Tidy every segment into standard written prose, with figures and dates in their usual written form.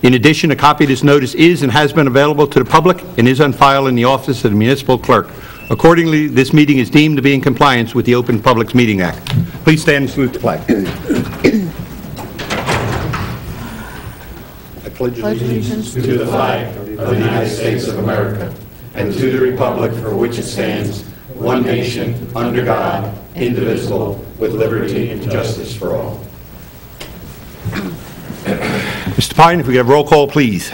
In addition, a copy of this notice is and has been available to the public and is on file in the office of the municipal clerk. Accordingly, this meeting is deemed to be in compliance with the Open Public Meeting Act. Please stand and salute the flag. I pledge allegiance to the flag of the United States of America and to the republic for which it stands, one nation, under God, indivisible, with liberty and justice for all. Mr. Pine, if we could have roll call, please.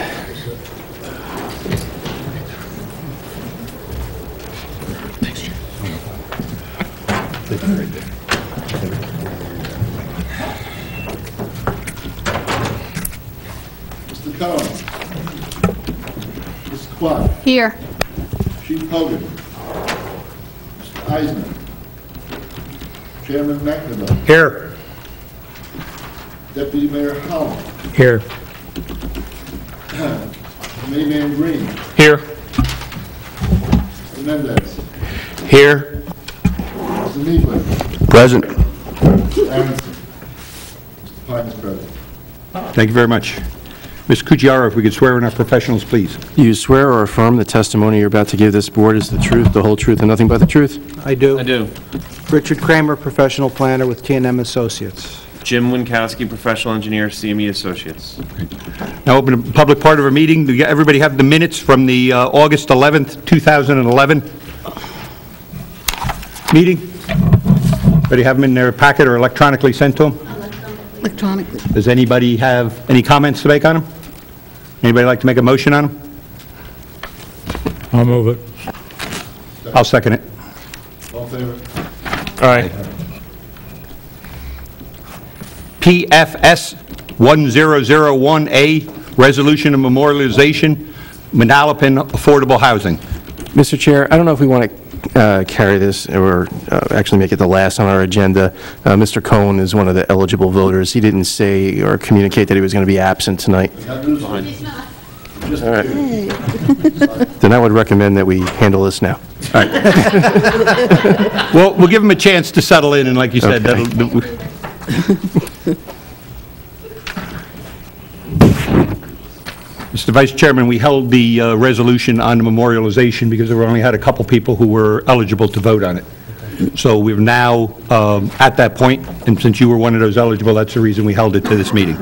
Mr. Cohen. Mr. Clark. Here. Chief Hogan. Mr. Eisner. Chairman McNamara. Here. Deputy Mayor Howell. Here. Mayman Green. Here. Mr. Mendez. Here. Mr. Needler. Present. Aronson. Mr. Pine is present. Thank you very much. Ms. Cucchiaro, if we could swear in our professionals, please. You swear or affirm the testimony you're about to give this board is the truth, the whole truth, and nothing but the truth? I do. I do. Richard Kramer, professional planner with T&M Associates. Jim Winkowski, professional engineer, CME Associates. Now open the public part of our meeting. Do everybody have the minutes from the August 11th, 2011 meeting? Everybody have them in their packet or electronically sent to them? Electronically. Does anybody have any comments to make on them? Anybody like to make a motion on them? I'll move it. I'll second it. All in favor? Aye. PFS 1001A, Resolution of Memorialization, Manalapan Affordable Housing. Mr. Chair, I don't know if we want to carry this or actually make it the last on our agenda. Mr. Cohen is one of the eligible voters. He didn't say or communicate that he was going to be absent tonight. All right. Then I would recommend that we handle this now. All right. Well, we'll give them a chance to settle in, and like you said, Okay. Mr. Vice Chairman, we held the resolution on the memorialization because we only had a couple people who were eligible to vote on it. So we're now at that point, and since you were one of those eligible, that's the reason we held it to this meeting.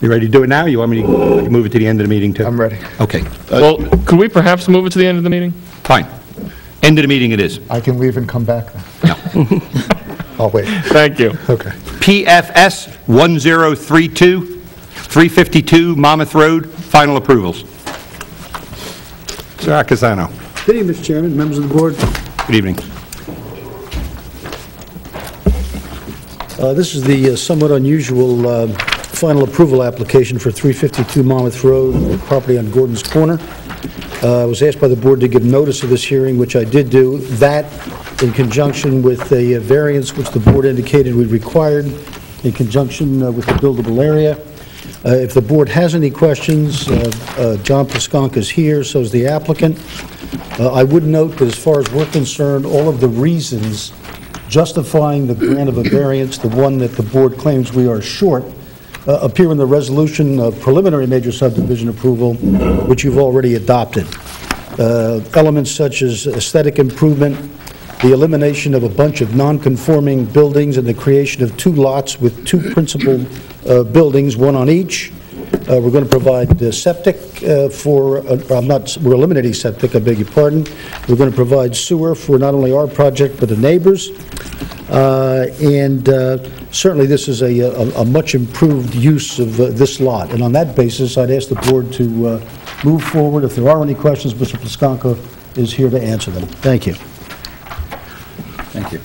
You ready to do it now? You want me to move it to the end of the meeting, too? I'm ready. Okay, Well, could we perhaps move it to the end of the meeting? fine. End of the meeting it is. I can leave and come back then. No. I'll wait. Thank you. Okay. PFS 1032, 352 Monmouth Road, final approvals. Sir Accusano. Good evening, Mr. Chairman, members of the board. Good evening. This is the somewhat unusual final approval application for 352 Monmouth Road, property on Gordon's Corner. I was asked by the board to give notice of this hearing, which I did do. That, in conjunction with a variance which the board indicated we required, in conjunction with the buildable area. If the board has any questions, John Plaskonka is here, so is the applicant. I would note that as far as we're concerned, all of the reasons justifying the grant of a variance, the one that the board claims we are short, appear in the resolution of preliminary major subdivision approval, which you've already adopted. Elements such as aesthetic improvement, the elimination of a bunch of non-conforming buildings, and the creation of two lots with two principal buildings, one on each. We're going to provide septic we're eliminating septic, I beg your pardon. We're going to provide sewer for not only our project, but the neighbors. And certainly this is a much improved use of this lot. And on that basis, I'd ask the board to move forward. If there are any questions, Mr. Plaskonka is here to answer them. Thank you. Thank you.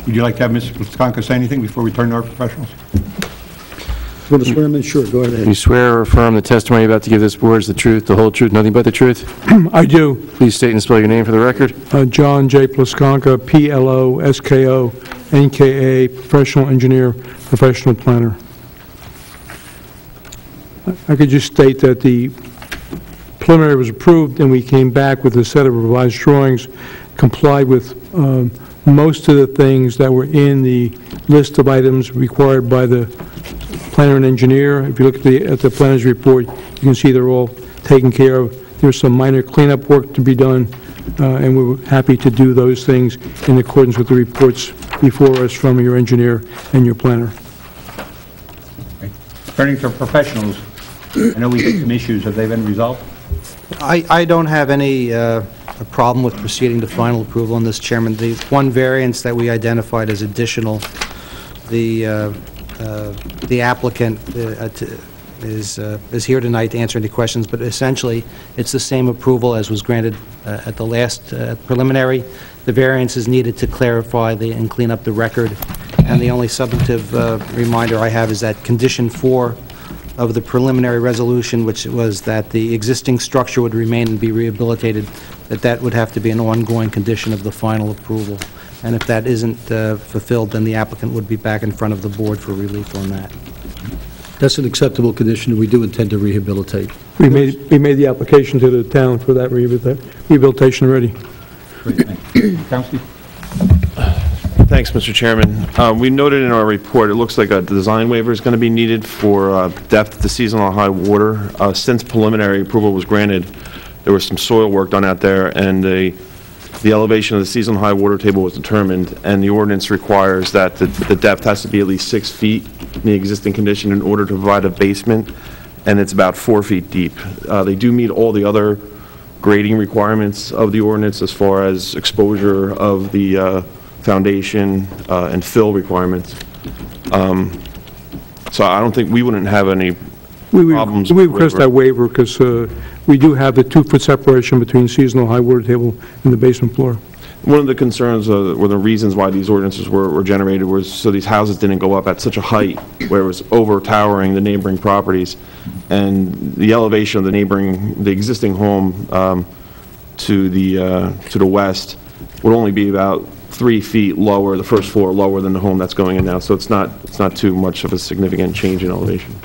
Would you like to have Mr. Plaskonka say anything before we turn to our professionals? You want to swear him in? Sure, go ahead. You swear or affirm the testimony you're about to give this board is the truth, the whole truth, nothing but the truth? I do. Please state and spell your name for the record. John J. Plaskonka, P-L-O-S-K-O-N-K-A, professional engineer, professional planner. I could just state that the preliminary was approved, and we came back with a set of revised drawings, complied with most of the things that were in the list of items required by the planner and engineer. If you look at the planner's report, you can see they're all taken care of. There's some minor cleanup work to be done, and we're happy to do those things in accordance with the reports before us from your engineer and your planner. Turning to professionals, I know we had some issues. Have they been resolved? I don't have any a problem with proceeding to final approval on this, Chairman. The one variance that we identified as additional, the applicant is here tonight to answer any questions, but essentially, it's the same approval as was granted at the last preliminary. The variance is needed to clarify and clean up the record, and the only substantive reminder I have is that Condition 4 of the preliminary resolution, which was that the existing structure would remain and be rehabilitated, that would have to be an ongoing condition of the final approval. And if that isn't fulfilled, then the applicant would be back in front of the board for relief on that. That's an acceptable condition, and we do intend to rehabilitate. We made the application to the town for that rehabilitation already. Great, thanks. Counselor? Thanks, Mr. Chairman. We noted in our report, it looks like a design waiver is going to be needed for depth to seasonal high water. Since preliminary approval was granted, there was some soil work done out there, and the elevation of the seasonal high water table was determined, and the ordinance requires that the depth has to be at least 6 feet in the existing condition in order to provide a basement, and it's about 4 feet deep. They do meet all the other grading requirements of the ordinance as far as exposure of the foundation and fill requirements. So I don't think we wouldn't have any problems. We request that waiver because we do have the 2-foot separation between seasonal high water table and the basement floor. One of the concerns or the reasons why these ordinances were generated was so these houses didn't go up at such a height where it was over-towering the neighboring properties, and the elevation of the existing home to the west would only be about 3 feet lower, the first floor lower than the home that's going in now, so it's not too much of a significant change in elevation.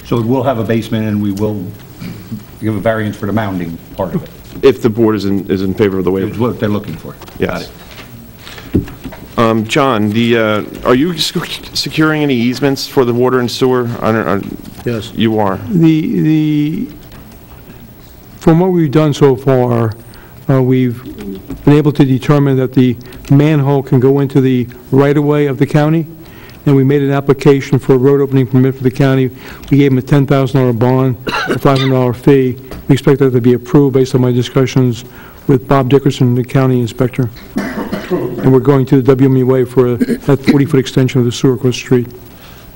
So we'll have a basement, and we will give a variance for the mounding part of it. If the board is in favor of the waiver. It's what they're looking for. Yes. Got it. John, are you securing any easements for the water and sewer? Yes. You are. From what we've done so far, we've been able to determine that the manhole can go into the right-of-way of the county, and we made an application for a road opening permit for the county. We gave them a $10,000 bond, a $500 fee. We expect that to be approved based on my discussions with Bob Dickerson, the county inspector. And we're going to the WME Way for that 40-foot extension of the sewer across the street.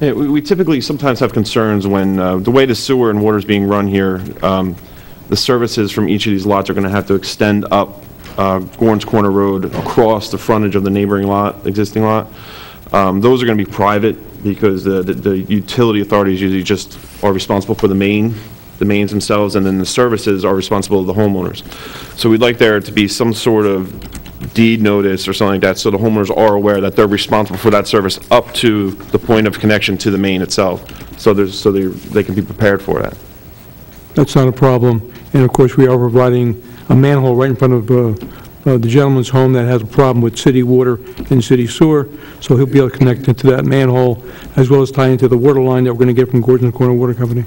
Yeah, we typically sometimes have concerns when the way the sewer and water is being run here, the services from each of these lots are going to have to extend up Gorns Corner Road across the frontage of the neighboring lot, existing lot. Those are going to be private because the utility authorities usually just are responsible for the mains themselves, and then the services are responsible to the homeowners. So we'd like there to be some sort of deed notice or something like that, so the homeowners are aware that they're responsible for that service up to the point of connection to the main itself, so they can be prepared for that. That's not a problem. And of course, we are providing a manhole right in front of the gentleman's home that has a problem with city water and city sewer, so he'll be able to connect into that manhole as well as tie into the water line that we're going to get from Gordon Corner Water Company.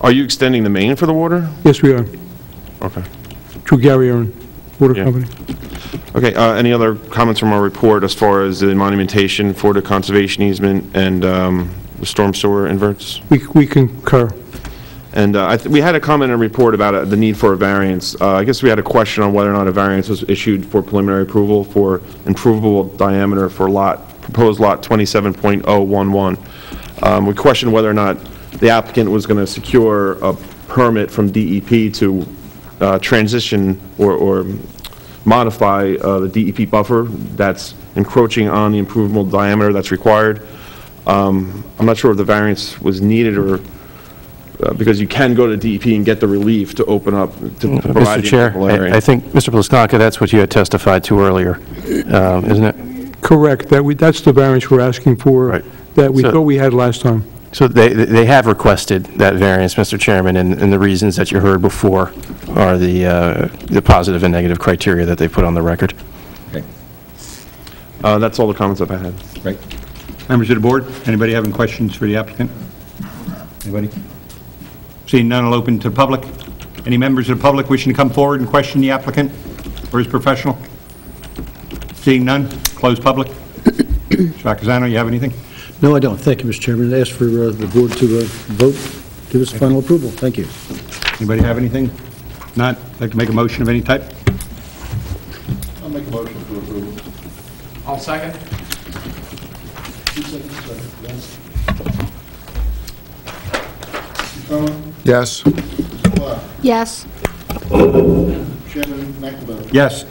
Are you extending the main for the water? Yes, we are. Okay. Through Gary Aaron Water Yeah. Company. Okay, any other comments from our report as far as the monumentation for the conservation easement and the storm sewer inverts? We concur. And we had a comment in a report about the need for a variance. I guess we had a question on whether or not a variance was issued for preliminary approval for improvable diameter for proposed lot 27.011. We questioned whether or not the applicant was going to secure a permit from DEP to transition or modify the DEP buffer that's encroaching on the improvable diameter that's required. I'm not sure if the variance was needed or because you can go to DEP and get the relief to open up, to provide Mr. the Chair, improvable area. I think, Mr. Plaskanka, that's what you had testified to earlier, isn't it? Correct. That's the variance we're asking for Right. that we So- thought we had last time. So they have requested that variance, Mr. Chairman, and the reasons that you heard before are the positive and negative criteria that they put on the record. That's all the comments I've had. Right. Members of the board, anybody having questions for the applicant? Anybody? Seeing none, I'll open to the public. Any members of the public wishing to come forward and question the applicant or his professional? Seeing none, close public. Mr. Accusano, you have anything? No, I don't. Thank you, Mr. Chairman. I ask for the board to vote, give us final approval. Thank you. Anybody have anything? Not, like to make a motion of any type? I'll make a motion for approval. I'll second. 2 seconds, second, yes. Mr. Cohen? Yes. Mr. Clark? Yes. Chairman McNamara? Yes.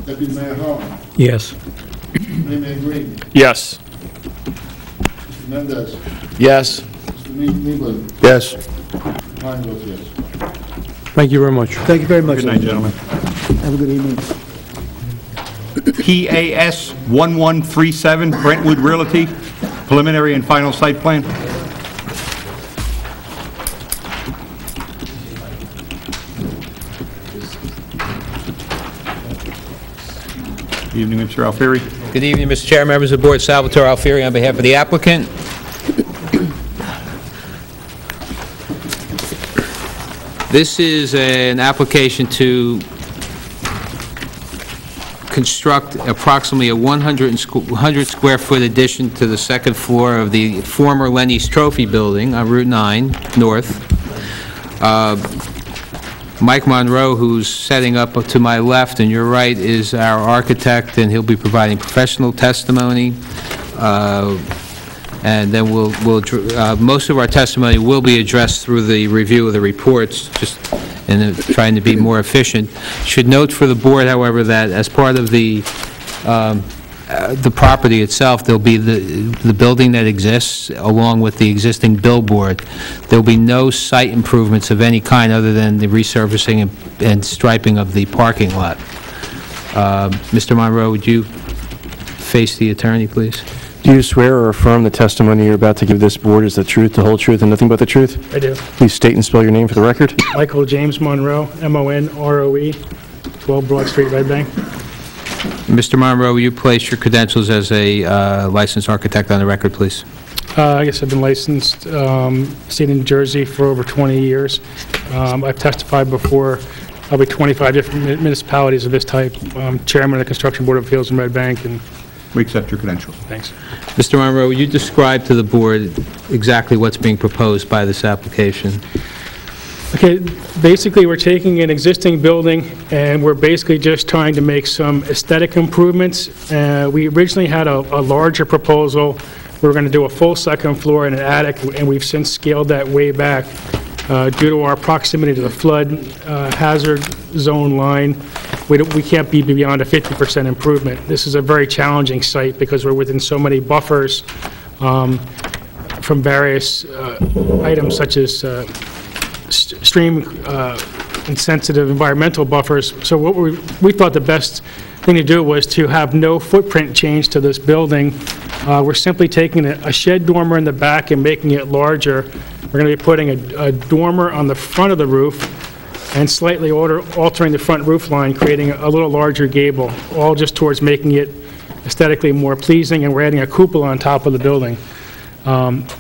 Deputy Mayor Holland? Yes. Mayor Green? Yes. Mr. Mendez? Yes. Mr. Needlin? Yes. Pine votes yes. Thank you very much. Thank you very much. Good night, gentlemen. Have a good evening. PAS 1137, Brentwood Realty, preliminary and final site plan. Evening, Mr. Alfieri. Good evening, Mr. Chair, members of the board. Salvatore Alfieri on behalf of the applicant. This is an application to construct approximately a 100 square foot addition to the second floor of the former Lenny's Trophy building on Route 9 North. Mike Monroe, who's setting up to my left and your right, is our architect, and he'll be providing professional testimony. And then most of our testimony will be addressed through the review of the reports, just in trying to be more efficient. Should note for the board, however, that as part of the property itself, there'll be the building that exists along with the existing billboard. There'll be no site improvements of any kind other than the resurfacing and striping of the parking lot. Mr. Monroe, would you face the attorney, please? Do you swear or affirm the testimony you're about to give this board is the truth, the whole truth, and nothing but the truth? I do. Please state and spell your name for the record. Michael James Monroe, M-O-N-R-O-E, 12 Broad Street, Red Bank. Mr. Monroe, will you place your credentials as a licensed architect on the record, please? I guess I've been licensed, state of New Jersey for over 20 years. I've testified before probably 25 different municipalities of this type. I'm chairman of the Construction Board of Appeals in Red Bank, and We accept your credentials. thanks. Mr. Monroe, will you describe to the board exactly what's being proposed by this application? Okay, basically, we're taking an existing building, and we're basically just trying to make some aesthetic improvements. We originally had a larger proposal. We were going to do a full second floor and an attic, and we've since scaled that way back. Due to our proximity to the flood hazard zone line, we can't be beyond a 50% improvement. This is a very challenging site because we're within so many buffers from various items such as stream insensitive environmental buffers. So what we thought the best thing to do was to have no footprint change to this building. We're simply taking a shed dormer in the back and making it larger. We're going to be putting a dormer on the front of the roof and slightly altering the front roof line, creating a little larger gable, all just towards making it aesthetically more pleasing, and we're adding a cupola on top of the building.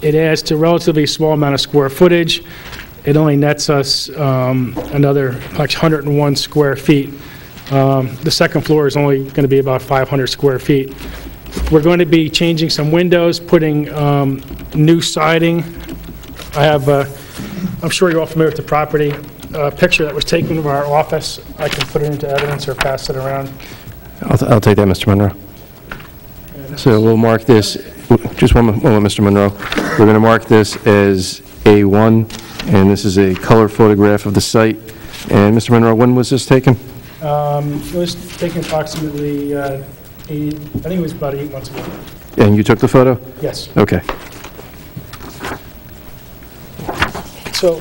It adds to a relatively small amount of square footage. It only nets us another like 101 square feet. The second floor is only going to be about 500 square feet. We're going to be changing some windows, putting new siding. I have, I'm sure you're all familiar with the property, a picture that was taken of our office. I can put it into evidence or pass it around. I'll take that, Mr. Monroe. So we'll mark this, just one moment, Mr. Monroe. We're going to mark this as A1, and this is a color photograph of the site. And Mr. Monroe, when was this taken? It was taken approximately, I think it was about 8 months ago. And you took the photo? Yes. Okay. So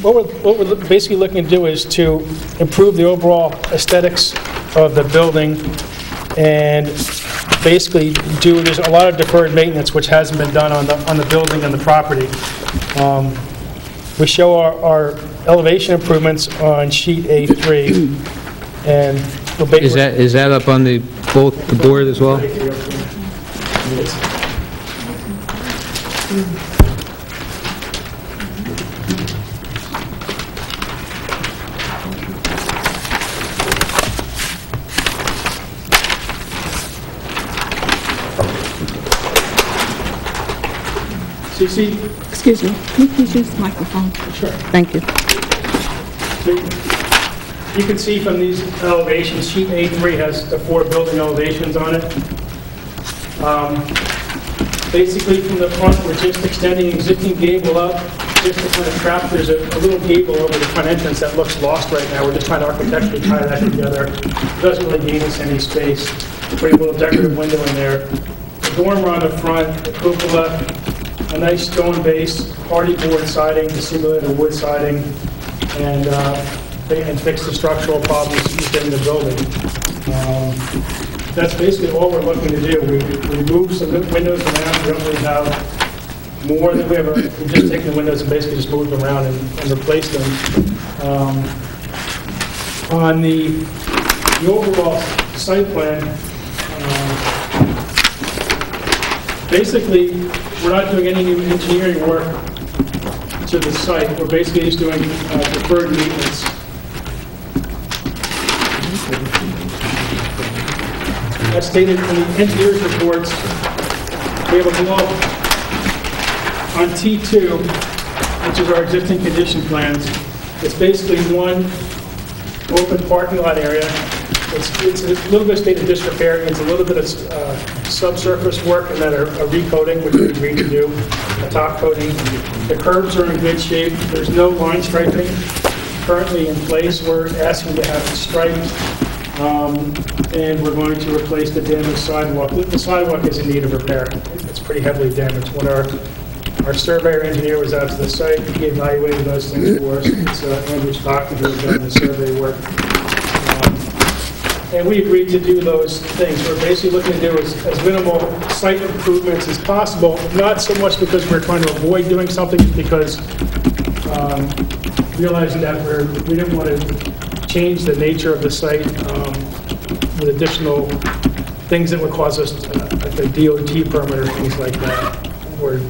what we're basically looking to do is to improve the overall aesthetics of the building and basically there's a lot of deferred maintenance which hasn't been done on the building and the property. We show our elevation improvements on sheet A3, and we're Is that up on the both the board as well? CC? Excuse me, can you please use the microphone? Sure. Thank you. So you can see from these elevations, sheet A3 has the 4 building elevations on it. Basically, from the front, we're just extending existing gable up, just to kind of trap, there's a little gable over the front entrance that looks lost right now. We're just trying to architecturally tie that together. It doesn't really gain us any space. Put a little decorative window in there. The dormer on the front, the cupola, a nice stone base, hardy board siding to simulate a wood siding, and fix the structural problems within the building. That's basically all we're looking to do. We moved some windows around. We don't really have more than we've just taken the windows and basically just moved them around and replaced them. On the overall site plan, basically, we're not doing any new engineering work to the site. We're basically just doing deferred maintenance. As stated in the engineer's reports, we have a blow on T2, which is our existing condition plans. It's basically one open parking lot area. It's a little bit of state of disrepair. It's a little bit of subsurface work and then a recoating, which we agreed to do, a top coating. The curbs are in good shape. There's no line striping currently in place. We're asking to have it striped, and we're going to replace the damaged sidewalk. The sidewalk is in need of repair. It's pretty heavily damaged. When our surveyor engineer was out to the site, he evaluated those things for us. It's Andrew Stockton who has done the survey work. And we agreed to do those things. We're basically looking to do as minimal site improvements as possible, not so much because we're trying to avoid doing something, because realizing that we didn't want to change the nature of the site with additional things that would cause us, like a DOT permit or things like that, or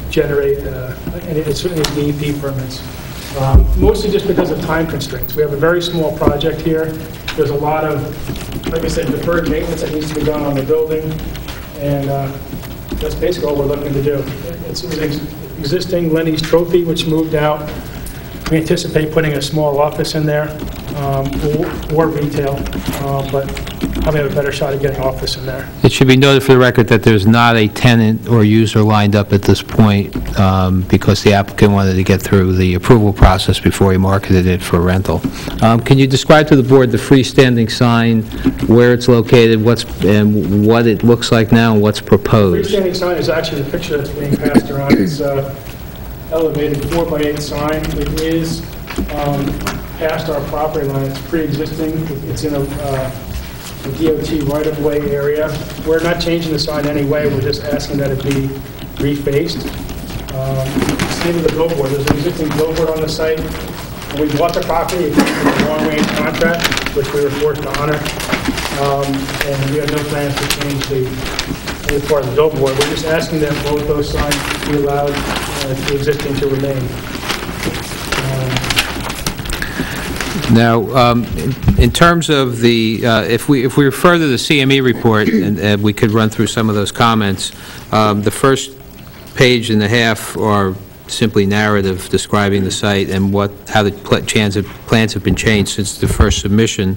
generate, and it's certainly DEP permits. Mostly just because of time constraints. We have a very small project here. There's a lot of, like I said, deferred maintenance that needs to be done on the building, and that's basically all we're looking to do. It's an existing Lenny's Trophy, which moved out. We anticipate putting a small office in there, or retail, but probably have a better shot at getting office in there. It should be noted for the record that there's not a tenant or user lined up at this point, because the applicant wanted to get through the approval process before he marketed it for rental. Can you describe to the board the freestanding sign, where it's located, and what it looks like now, and what's proposed? The freestanding sign is actually the picture that's being passed around. It's elevated 4x8 sign. It is past our property line. It's pre-existing. It's in a DOT right-of-way area. We're not changing the sign anyway. We're just asking that it be refaced. Same with the billboard. There's an existing billboard on the site. When we bought the property, it came with a long-range contract, which we were forced to honor. And we have no plans to change any part of the billboard. We're just asking that both those signs be allowed the existing to remain. Now, in terms of the, if we refer to the CME report, and we could run through some of those comments, the first page and a half are simply narrative describing the site and how the plans have been changed since the first submission.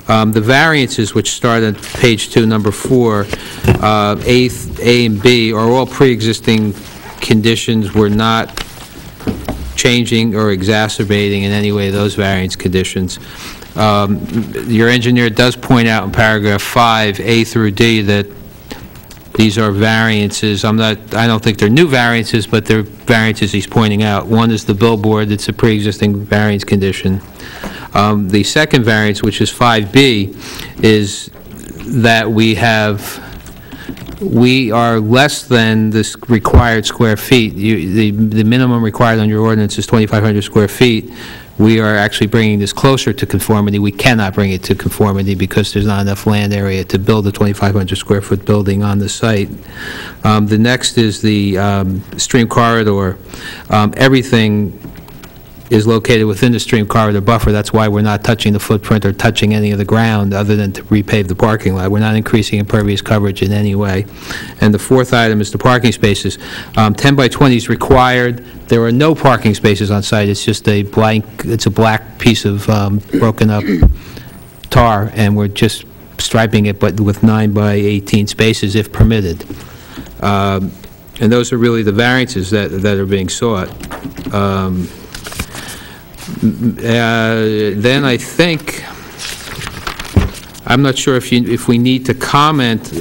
The variances, which start at page 2, number 4, A and B, are all pre-existing conditions. We're not changing or exacerbating in any way those variance conditions. Your engineer does point out in paragraph 5, A through D, that these are variances. I don't think they're new variances, but they're variances he's pointing out. One is the billboard. It's a pre-existing variance condition. The second variance, which is 5B, is that we are less than this required square feet. The minimum required on your ordinance is 2,500 square feet. we are actually bringing this closer to conformity. We cannot bring it to conformity because there's not enough land area to build a 2,500 square foot building on the site. The next is the stream corridor. Everything is located within the stream corridor buffer. That's why we're not touching the footprint or touching any of the ground other than to repave the parking lot. We're not increasing impervious coverage in any way. And the fourth item is the parking spaces. 10 by 20 is required. There are no parking spaces on site. It's just a blank, it's a black piece of broken up tar, and we're just striping it, but with 9 by 18 spaces if permitted. And those are really the variances that are being sought. Then I think, I'm not sure if we need to comment,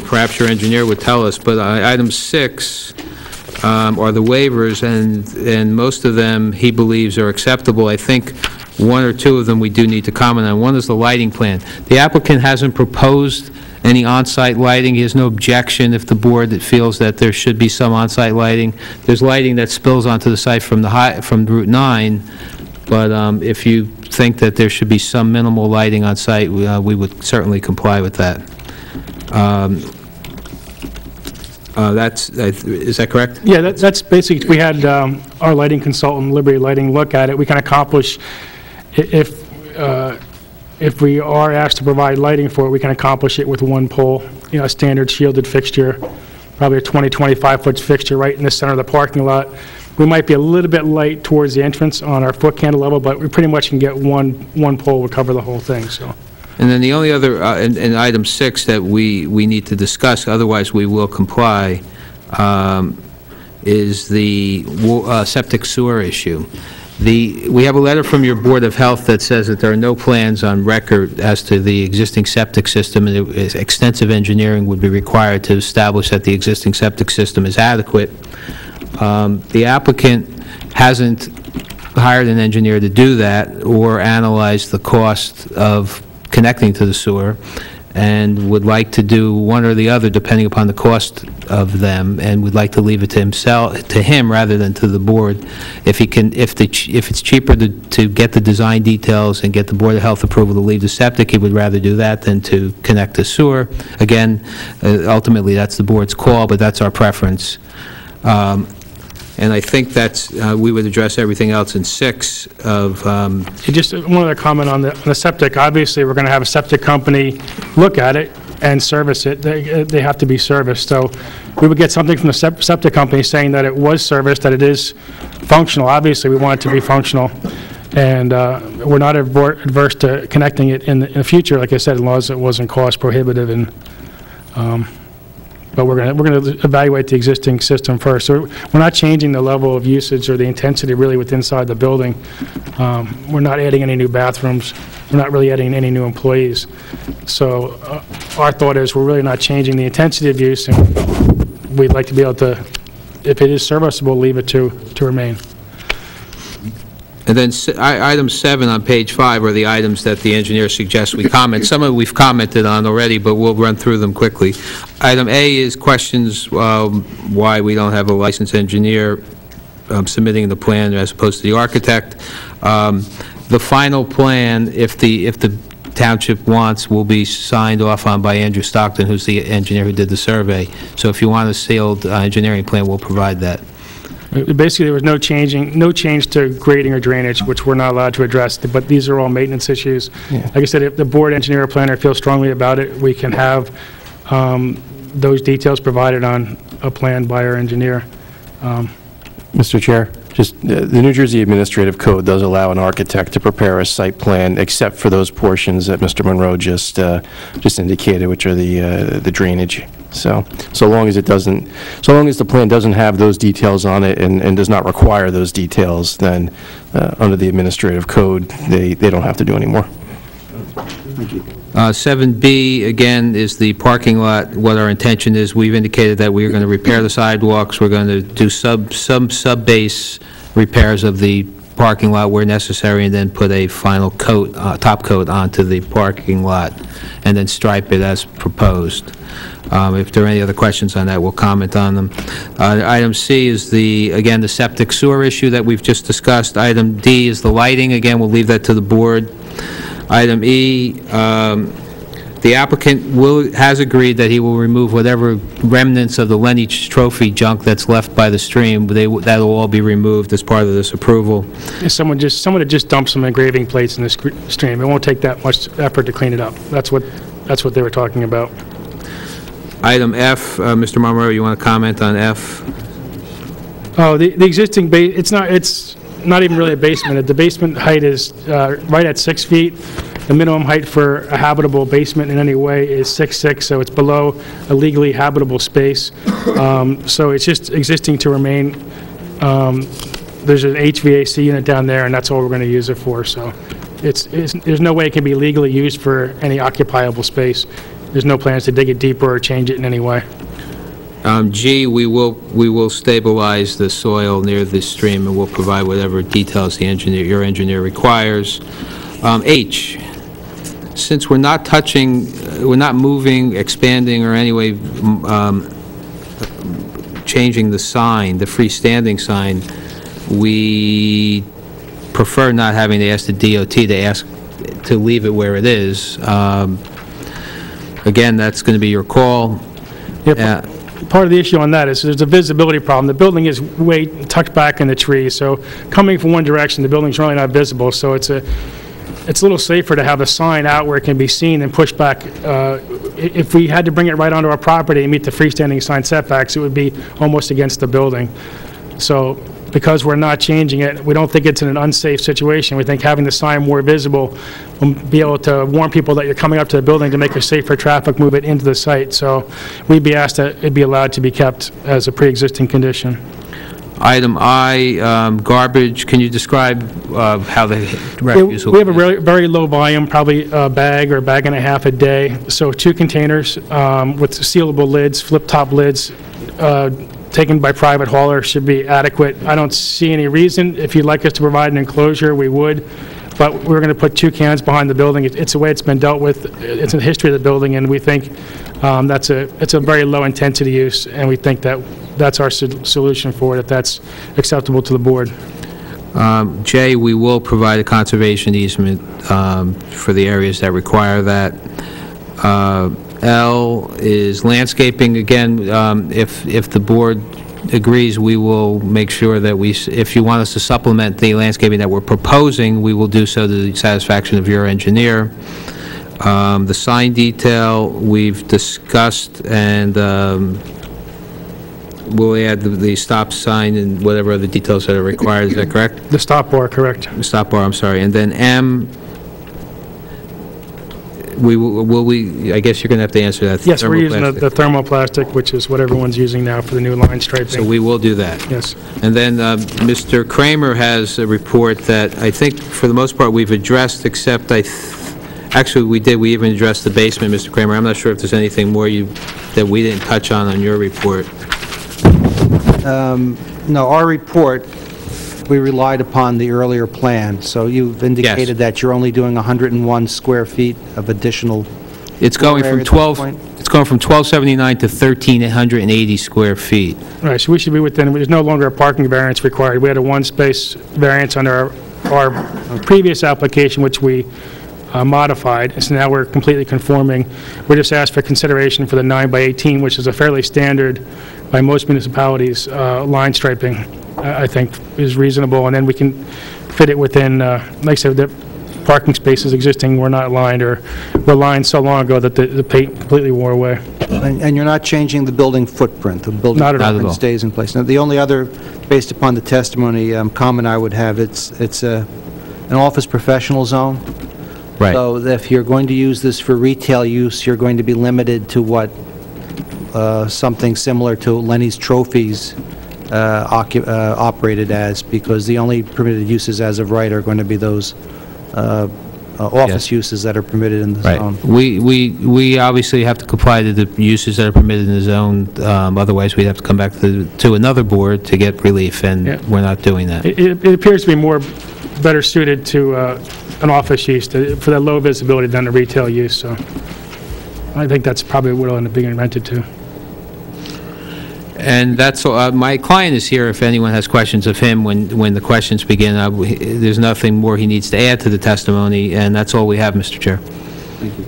perhaps your engineer would tell us, but item 6 are the waivers, and most of them he believes are acceptable. I think one or two of them we do need to comment on. One is the lighting plan. The applicant hasn't proposed any on-site lighting. He has no objection if the board feels that there should be some on-site lighting. There's lighting that spills onto the site from Route 9, but if you think that there should be some minimal lighting on site, we would certainly comply with that. Is that correct? Yeah, that's basically, we had our lighting consultant, Liberty Lighting, look at it. We can accomplish, if we are asked to provide lighting for it, we can accomplish it with one pole, a standard shielded fixture, probably a 20, 25-foot fixture right in the center of the parking lot. We might be a little bit light towards the entrance on our foot candle level, but we pretty much can get one pole would cover the whole thing, so. And then the only other, in item 6 that we need to discuss, otherwise we will comply, is the septic sewer issue. We have a letter from your Board of Health that says that there are no plans on record as to the existing septic system, and extensive engineering would be required to establish that the existing septic system is adequate. The applicant hasn't hired an engineer to do that or analyzed the cost of connecting to the sewer, and would like to do one or the other depending upon the cost of them, and would like to leave it to him rather than to the board. If it's cheaper to get the design details and get the Board of Health approval to leave the septic, he would rather do that than to connect the sewer. Again, ultimately that's the board's call, but that's our preference. And I think that's, we would address everything else in 6 of... Just one other comment on the septic. Obviously, we're going to have a septic company look at it and service it. They have to be serviced. So we would get something from the septic company saying that it was serviced, that it is functional. Obviously, we want it to be functional. And we're not adverse to connecting it in the future, like I said, as long as it wasn't cost prohibitive. And but we're going to evaluate the existing system first. So we're not changing the level of usage or the intensity really within inside the building. We're not adding any new bathrooms. We're not really adding any new employees. So our thought is we're really not changing the intensity of use, and we'd like to be able to, if it is serviceable, leave it to remain. And then item 7 on page 5 are the items that the engineer suggests we comment. Some of it we've commented on already, but we'll run through them quickly. Item A is questions why we don't have a licensed engineer submitting the plan as opposed to the architect. The final plan, if the township wants, will be signed off on by Andrew Stockton, who's the engineer who did the survey. So if you want a sealed engineering plan, we'll provide that. Basically, there was no change to grading or drainage, which we're not allowed to address, but these are all maintenance issues. Yeah. Like I said, if the board engineer or planner feels strongly about it, we can have those details provided on a plan by our engineer. Mr. Chair, just the New Jersey Administrative Code does allow an architect to prepare a site plan, except for those portions that Mr. Monroe just indicated, which are the drainage. So long as the plan doesn't have those details on it and does not require those details, then under the administrative code, they don't have to do any more. Thank you. 7B, again, is the parking lot. What our intention is, we've indicated that we are going to repair the sidewalks. We're going to do some sub-base repairs of the parking lot where necessary, and then put a final coat, top coat onto the parking lot, and then stripe it as proposed. If there are any other questions on that, we'll comment on them. Item C is again, the septic sewer issue that we've just discussed. Item D is the lighting. Again, we'll leave that to the board. Item E, the applicant has agreed that he will remove whatever remnants of the Lenny Trophy junk that's left by the stream. That'll all be removed as part of this approval. Someone had just dumped some engraving plates in the stream. It won't take that much effort to clean it up. That's what they were talking about. Item F, Mr. Marmoro, you want to comment on F? Oh, the existing it's not even really a basement. The basement height is right at 6 feet. The minimum height for a habitable basement in any way is 6'6", so it's below a legally habitable space. So it's just existing to remain. There's an HVAC unit down there, and that's all we're going to use it for. So there's no way it can be legally used for any occupiable space. There's no plans to dig it deeper or change it in any way. G, we will stabilize the soil near the stream, and we'll provide whatever details your engineer requires. H, since we're not moving, expanding, or anyway changing the sign, the freestanding sign, we prefer not having to ask the DOT to leave it where it is. Again, that's going to be your call. Yep. Part of the issue on that is there's a visibility problem. The building is way tucked back in the trees, so coming from one direction, the building's really not visible. So it's a little safer to have a sign out where it can be seen and pushed back. If we had to bring it right onto our property and meet the freestanding sign setbacks, it would be almost against the building. So because we're not changing it, we don't think it's in an unsafe situation. We think having the sign more visible will be able to warn people that you're coming up to the building to make a safer traffic movement into the site. So we'd be asked that it be allowed to be kept as a pre-existing condition. Item I, garbage. Can you describe how the refuse will... We have a very low volume, probably a bag or a bag and a half a day. So 2 containers with sealable lids, flip-top lids, taken by private hauler should be adequate. I don't see any reason. If you'd like us to provide an enclosure, we would. But we're going to put 2 cans behind the building. It's the way it's been dealt with. It's in the history of the building, and we think it's a very low-intensity use, and we think that's our solution for it, if that's acceptable to the board. J, we will provide a conservation easement for the areas that require that. L is landscaping. Again, if the board agrees, we will make sure that if you want us to supplement the landscaping that we're proposing, we will do so to the satisfaction of your engineer. The sign detail we've discussed, and we'll add the stop sign and whatever other details that are required. Is that correct? The stop bar, correct. The stop bar, I'm sorry. And then M, I guess you're going to have to answer that. Yes, we're using the thermoplastic, which is what everyone's using now for the new line striping. So we will do that. Yes. And then Mr. Kramer has a report that I think for the most part we've addressed, except actually we did. We even addressed the basement, Mr. Kramer. I'm not sure if there's anything more that we didn't touch on your report. No, our report, we relied upon the earlier plan, so you've indicated that you're only doing 101 square feet of additional... It's going from 1279 to 1,380 square feet. Right, so we should be within, there's no longer a parking variance required. We had a 1-space variance under our previous application, which we modified, so now we're completely conforming. We just asked for consideration for the 9x18, which is a fairly standard, by most municipalities, line striping. I think is reasonable, and then we can fit it within, like I said, the parking spaces existing were not lined, or were lined so long ago that the paint completely wore away. And you're not changing the building footprint? The building Not at all. footprint stays in place? Now, the only other, based upon the testimony, comment I would have, it's an office professional zone. Right. So if you're going to use this for retail use, you're going to be limited to what something similar to Lenny's Trophies operated as, because the only permitted uses as of right are going to be those office uses that are permitted in the zone. We obviously have to comply to the uses that are permitted in the zone, otherwise we'd have to come back to another board to get relief, and we're not doing that. It appears to be better suited to an office use, for that low visibility than a retail use, so I think that's probably what it'll end up being rented to. And that's all. My client is here if anyone has questions of him when the questions begin. There's nothing more he needs to add to the testimony, and that's all we have, Mr. Chair. Thank you.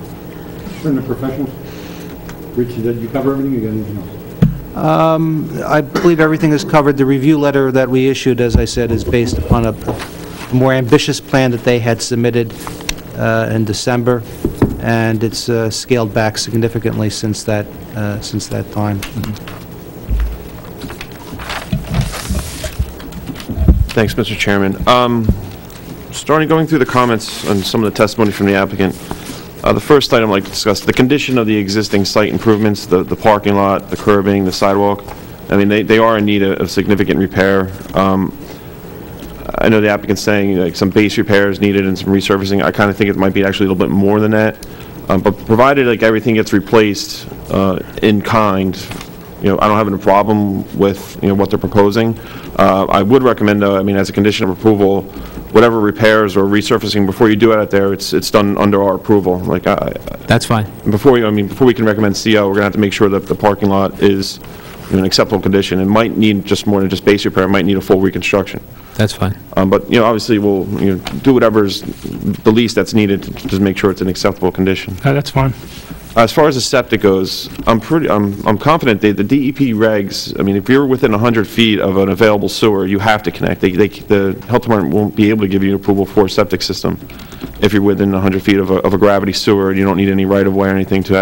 From the professionals? Richie, did you cover everything? You got anything else? I believe everything is covered. The review letter that we issued, as I said, is based upon a more ambitious plan that they had submitted in December, and it's scaled back significantly since that time. Thanks, Mr. Chairman. Going through the comments on some of the testimony from the applicant, the first item I'd like to discuss, the condition of the existing site improvements, the parking lot, the curbing, the sidewalk. I mean, they are in need of significant repair. I know the applicant's saying like some base repairs needed and some resurfacing. I kind of think it might be actually a little bit more than that. But provided like everything gets replaced in kind, I don't have a problem with, what they're proposing. I would recommend, I mean, as a condition of approval, whatever repairs or resurfacing, before you do it out there, it's done under our approval. Like, that's fine. Before we can recommend CO, we're going to have to make sure that the parking lot is in acceptable condition. It might need just more than just base repair. It might need a full reconstruction. That's fine. But, obviously, we'll do whatever's the least that's needed to just make sure it's in acceptable condition. That's fine. As far as the septic goes, I'm confident that the DEP regs, I mean, if you're within 100 feet of an available sewer, you have to connect. The health department won't be able to give you approval for a septic system if you're within 100 feet of a gravity sewer and you don't need any right-of-way or anything to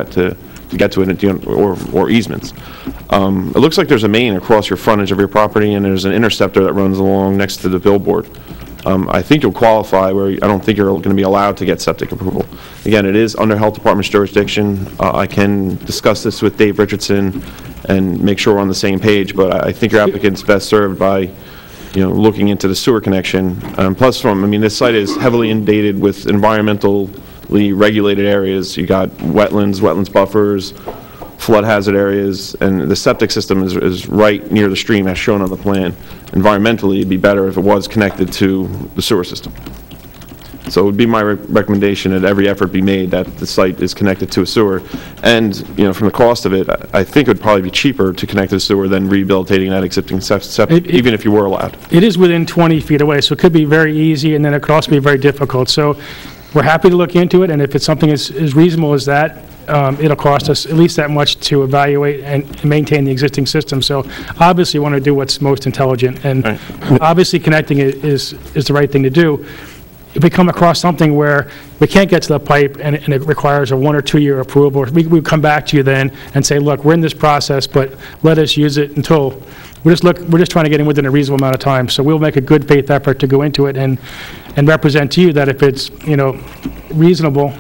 get to it, or easements. It looks like there's a main across your frontage of your property, and there's an interceptor that runs along next to the billboard. I think you'll qualify where I don't think you're going to be allowed to get septic approval. Again, it is under Health Department's jurisdiction. I can discuss this with Dave Richardson and make sure we're on the same page, but I think your applicant's best served by, looking into the sewer connection. Plus, this site is heavily inundated with environmentally regulated areas. You got wetlands buffers, flood hazard areas, and the septic system is right near the stream as shown on the plan. Environmentally, it'd be better if it was connected to the sewer system. So it would be my recommendation that every effort be made that the site is connected to a sewer. And, from the cost of it, I think it would probably be cheaper to connect to the sewer than rehabilitating that existing septic, even if you were allowed. It is within 20 feet away, so it could be very easy, and then it could also be very difficult. So we're happy to look into it, and if it's something as reasonable as that, it'll cost us at least that much to evaluate and maintain the existing system. So obviously, you want to do what's most intelligent, and obviously connecting it is the right thing to do. If we come across something where we can't get to the pipe and it requires a 1 or 2 year approval, we come back to you then and say, look, we're in this process, but let us use it until we're just trying to get in within a reasonable amount of time. So we'll make a good faith effort to go into it and represent to you that if it's reasonable,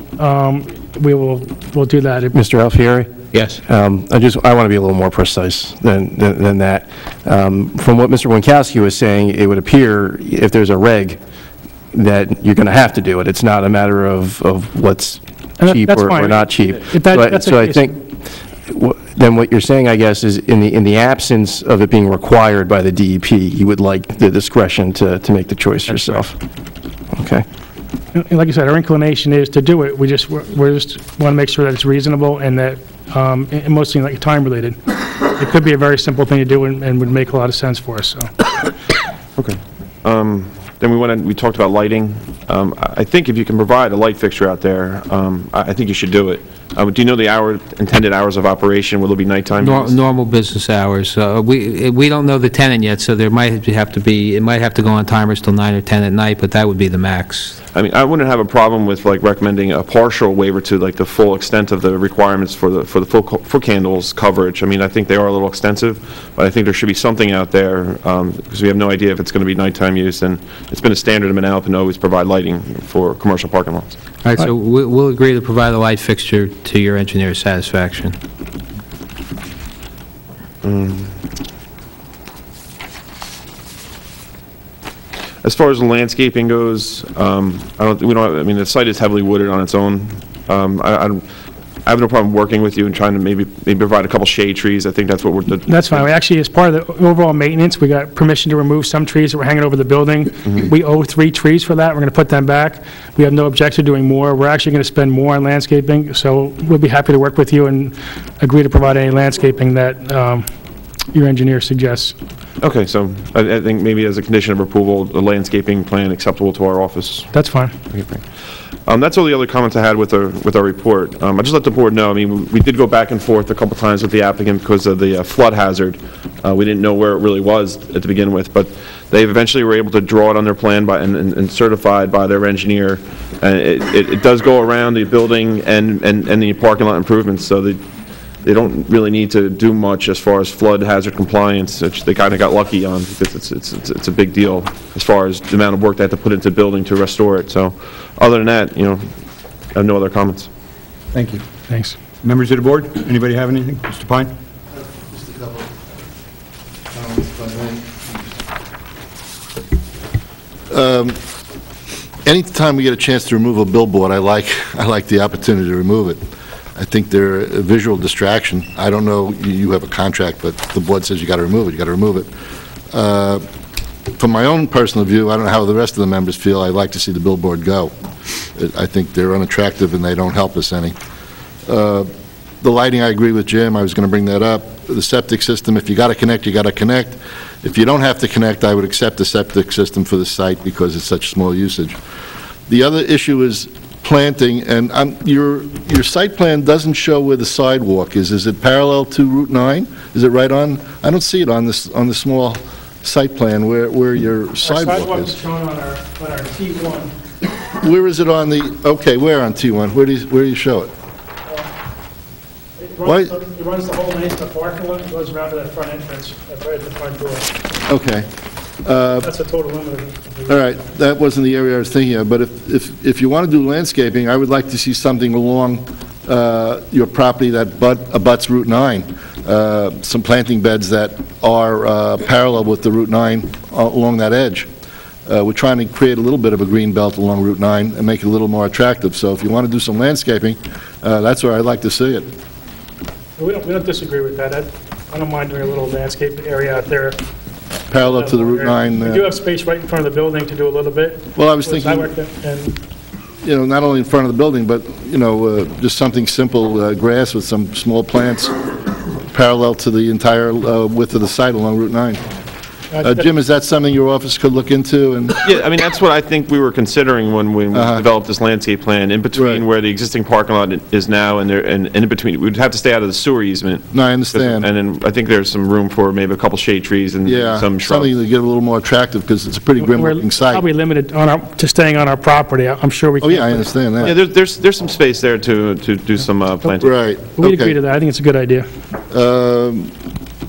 we'll do that. Mr. Alfieri? Yes. I want to be a little more precise than that. From what Mr. Winkowski was saying, it would appear if there's a reg that you're going to have to do it. It's not a matter of what's cheap or not cheap. So I think then what you're saying, I guess, is in the absence of it being required by the DEP, you would like the discretion to make the choice yourself. Okay. Like I said, our inclination is to do it. We just want to make sure that it's reasonable and that and mostly like time related. It could be a very simple thing to do and would make a lot of sense for us. So. Okay. Then we talked about lighting. I think if you can provide a light fixture out there, I think you should do it. Do you know the intended hours of operation? Will it be nighttime? Normal business hours. We don't know the tenant yet, so it might have to go on timers till 9 or 10 at night, but that would be the max. I mean, I wouldn't have a problem with recommending a partial waiver to the full extent of the requirements for the full candles coverage. I mean, I think they are a little extensive, but I think there should be something out there because we have no idea if it's going to be nighttime use, and it's been a standard in Manalapan to always provide lighting for commercial parking lots. All right, so we'll agree to provide a light fixture to your engineer's satisfaction. As far as the landscaping goes, I mean, the site is heavily wooded on its own. I have no problem working with you and trying to maybe provide a couple shade trees. I think that's what we're... That's fine. We actually, as part of the overall maintenance, we got permission to remove some trees that were hanging over the building. We owe 3 trees for that. We're going to put them back. We have no objection to doing more. We're actually going to spend more on landscaping, so we'll be happy to work with you and agree to provide any landscaping that your engineer suggests. Okay, so I think maybe as a condition of approval, the landscaping plan acceptable to our office. That's fine. That's all the other comments I had with our report. I just let the board know, I mean, we did go back and forth a couple times with the applicant because of the flood hazard. We didn't know where it really was to begin with, but they eventually were able to draw it on their plan and certified by their engineer. It does go around the building and the parking lot improvements, so they don't really need to do much as far as flood hazard compliance, which they kind of got lucky on because it's a big deal as far as the amount of work they have to put into the building to restore it. So other than that, I have no other comments. Thank you. Thanks. Members of the board, anybody have anything? Mr. Pine? Just a couple. Anytime we get a chance to remove a billboard, I like the opportunity to remove it. I think they're a visual distraction. I don't know, you have a contract, but the board says you got to remove it, you got to remove it. From my own personal view, I don't know how the rest of the members feel, I'd like to see the billboard go. I think they're unattractive and they don't help us any. The lighting, I agree with Jim, I was going to bring that up. The septic system, if you got to connect, you got to connect. If you don't have to connect, I would accept the septic system for the site because it's such small usage. The other issue is planting, and your site plan doesn't show where the sidewalk is. Is it parallel to Route 9? Is it right on? I don't see it on the small site plan where your sidewalk is. Sidewalk is shown on our T1. Where is it on the? Okay, where on T1? Where do you show it? It runs the whole length of the parking lot and goes around to that front entrance, right at the front door. Okay. That's the total limit of it. All right, that wasn't the area I was thinking of, but if you want to do landscaping, I would like to see something along your property that abuts Route 9, some planting beds that are parallel with the Route 9 along that edge. We're trying to create a little bit of a green belt along Route 9 and make it a little more attractive, so if you want to do some landscaping, that's where I'd like to see it. We don't disagree with that. I don't mind doing a little landscape area out there. Parallel to the Route 9. We do have space right in front of the building to do a little bit. Well, I was thinking, not only in front of the building, but, just something simple, grass with some small plants parallel to the entire width of the site along Route 9. Jim, is that something your office could look into? Yeah, I mean, that's what I think we were considering when we developed this landscape plan, in between where the existing parking lot is now and in between. We'd have to stay out of the sewer easement. No, I understand. And then I think there's some room for maybe a couple shade trees and some shrubs. Something to get a little more attractive because it's a pretty grim-looking site. We're probably limited to staying on our property. I'm sure we can. Oh, yeah, I understand that. Yeah, there's some space there to do some planting. Right. We'd agree to that. I think it's a good idea.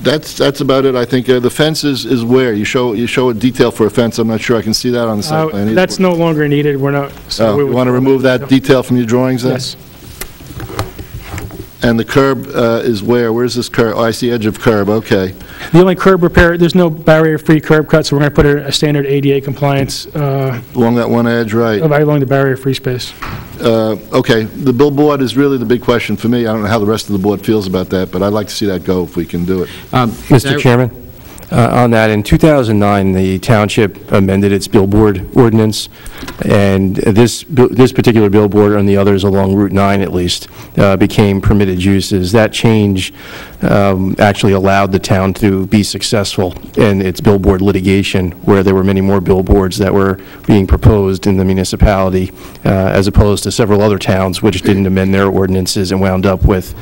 That's about it. I think the fence is where? You show a detail for a fence. I'm not sure I can see that on the site plan either. That's no longer needed. We're not. So you want to remove that detail from your drawings then? Yes. And the curb is where? Where's this curb? Oh, I see edge of curb. Okay. The only curb repair, there's no barrier-free curb cut, so we're going to put a standard ADA compliance. Along that one edge, right. Right along the barrier-free space. Okay. The billboard is really the big question for me. I don't know how the rest of the board feels about that, but I'd like to see that go if we can do it. Mr. Chairman, on that, in 2009, the township amended its billboard ordinance, and this particular billboard and the others along Route 9 at least became permitted uses. That change actually allowed the town to be successful in its billboard litigation, where there were many more billboards that were being proposed in the municipality, as opposed to several other towns which didn't amend their ordinances and wound up with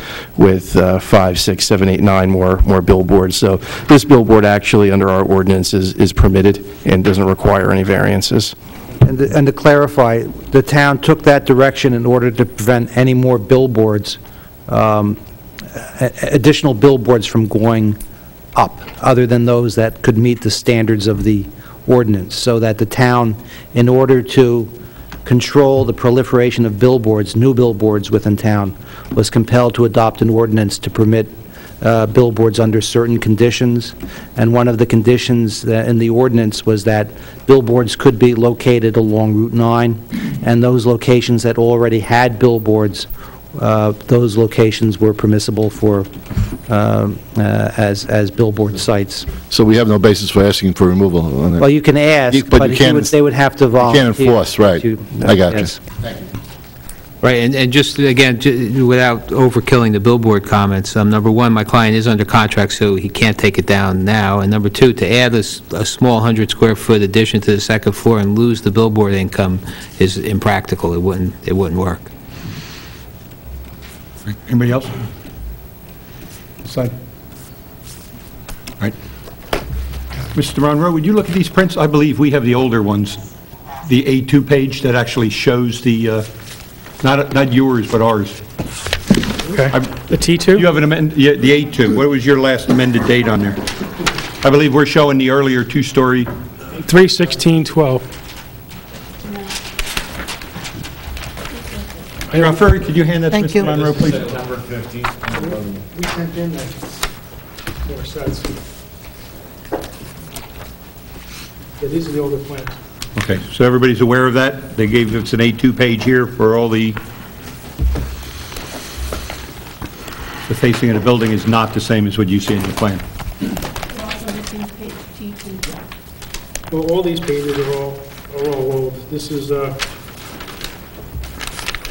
5, 6, 7, 8, 9 more billboards. So this billboard actually under our ordinance is permitted and doesn't require any variances. And to clarify, the town took that direction in order to prevent any more billboards, additional billboards from going up, other than those that could meet the standards of the ordinance, so that the town, in order to control the proliferation of billboards, new billboards within town, was compelled to adopt an ordinance to permit billboards under certain conditions, and one of the conditions in the ordinance was that billboards could be located along Route 9, and those locations that already had billboards, those locations were permissible for, as billboard sites. So we have no basis for asking for removal on that. Well, you can ask, But but you can't- they would have to volunteer. can't enforce, right. I got you. Yes. Right, and just, again, without overkilling the billboard comments, number one, my client is under contract, so he can't take it down now, and number two, to add a small 100-square-foot addition to the second floor and lose the billboard income is impractical. It wouldn't work. Anybody else? This side? All right. Mr. Monroe, would you look at these prints? I believe we have the older ones, the A2 page that actually shows the, not yours, but ours. Okay. The T2? You have an amendment, yeah, the A2. What was your last amended date on there? I believe we're showing the earlier two-story. 3/16/12. Ferry, could you hand that to Thank you. Mr. Monroe, please? We sent in like 4 sets. Yeah, these are the older plans. Okay, so everybody's aware of that? They gave us an A2 page here for all the facing of the building is not the same as what you see in the plan. Well, all these pages are all old. This is,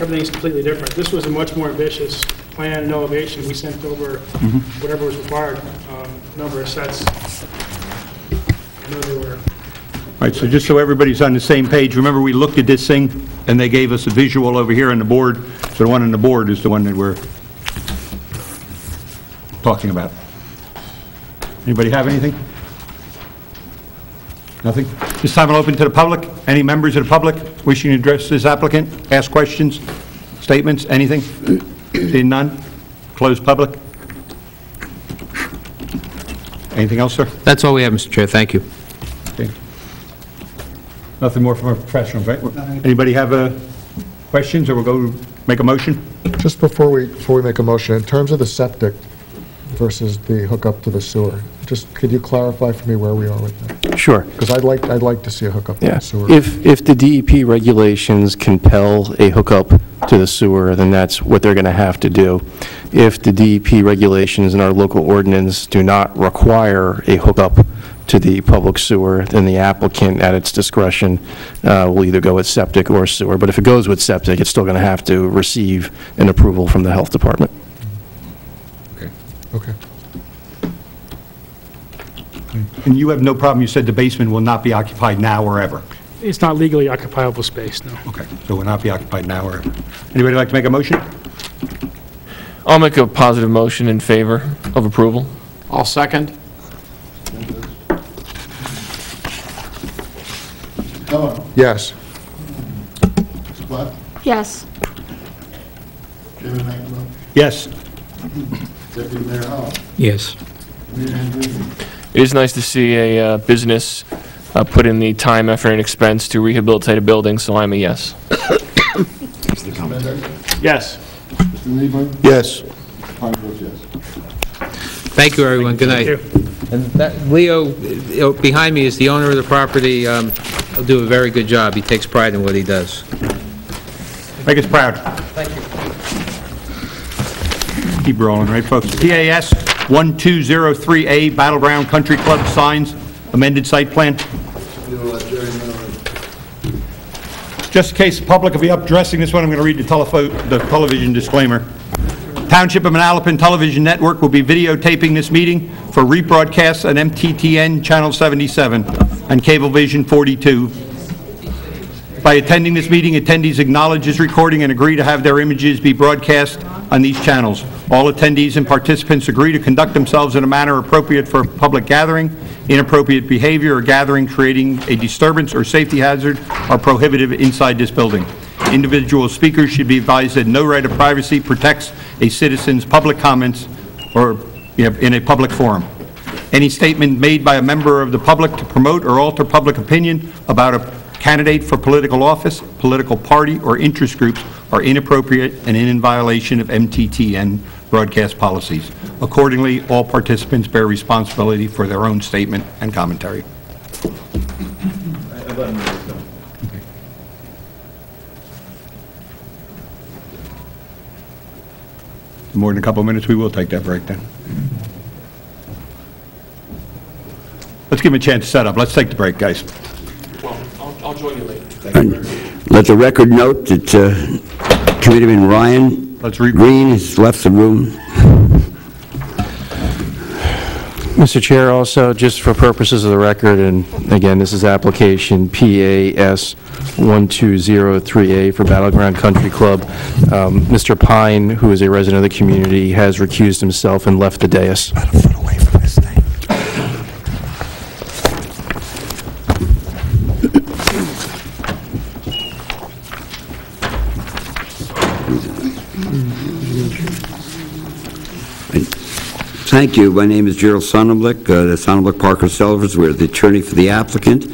everything's completely different. This was a much more ambitious plan and elevation. We sent over whatever was required, number of sets. I know they were... All right, so just so everybody's on the same page, remember we looked at this thing, and they gave us a visual over here on the board, so the one on the board is the one that we're talking about. Anybody have anything? Nothing? This time I'll open to the public. Any members of the public wishing to address this applicant, ask questions, statements, anything? Seeing none? Closed public? Anything else, sir? That's all we have, Mr. Chair. Thank you. Okay. Nothing more from our professionals, right? Anybody have questions, or we'll go make a motion? Just before we make a motion, in terms of the septic versus the hookup to the sewer, just could you clarify for me where we are with that? Sure. Because I'd like to see a hookup to Yeah. the sewer. If the DEP regulations compel a hookup to the sewer, then that's what they're going to have to do. If the DEP regulations in our local ordinance do not require a hookup to the public sewer, then the applicant, at its discretion, will either go with septic or sewer. But if it goes with septic, it's still going to have to receive an approval from the health department. Okay. And you have no problem, you said the basement will not be occupied now or ever? It's not legally occupiable space, no. Okay, so will not be occupied now or ever. Anybody like to make a motion? I'll make a positive motion in favor of approval. I'll second. Yes. Yes. Yes. Yes. It is nice to see a business put in the time, effort, and expense to rehabilitate a building, so I'm a yes. Yes. Yes. Thank you, everyone. Good night. Thank you. And that, Leo, behind me is the owner of the property. He'll do a very good job. He takes pride in what he does. Make us proud. Thank you. Keep rolling, right, folks? PAS 1203A Battleground Country Club signs, amended site plan. Just in case the public will be up addressing this one, I'm going to read the television disclaimer. Township of Manalapan Television Network will be videotaping this meeting for rebroadcast on MTTN Channel 77 and Cablevision 42. By attending this meeting, attendees acknowledge this recording and agree to have their images be broadcast on these channels. All attendees and participants agree to conduct themselves in a manner appropriate for a public gathering. Inappropriate behavior or gathering creating a disturbance or safety hazard are prohibited inside this building. Individual speakers should be advised that no right of privacy protects a citizen's public comments or in a public forum. Any statement made by a member of the public to promote or alter public opinion about a candidate for political office, political party, or interest groups are inappropriate and in violation of MTTN broadcast policies. Accordingly, all participants bear responsibility for their own statement and commentary. More than a couple of minutes, we will take that break then. Let's give him a chance to set up. Let's take the break, guys. Well, I'll join you later. Let the record note that Committeeman Ryan Green has left the room. Mr. Chair, also, just for purposes of the record, and again, this is application PAS 1203A for Battleground Country Club. Mr. Pine, who is a resident of the community, has recused himself and left the dais. About a foot away from this thing. Thank you. My name is Gerald Sonnenblick, the Sonnenblick Parker Selvers. We're the attorney for the applicant,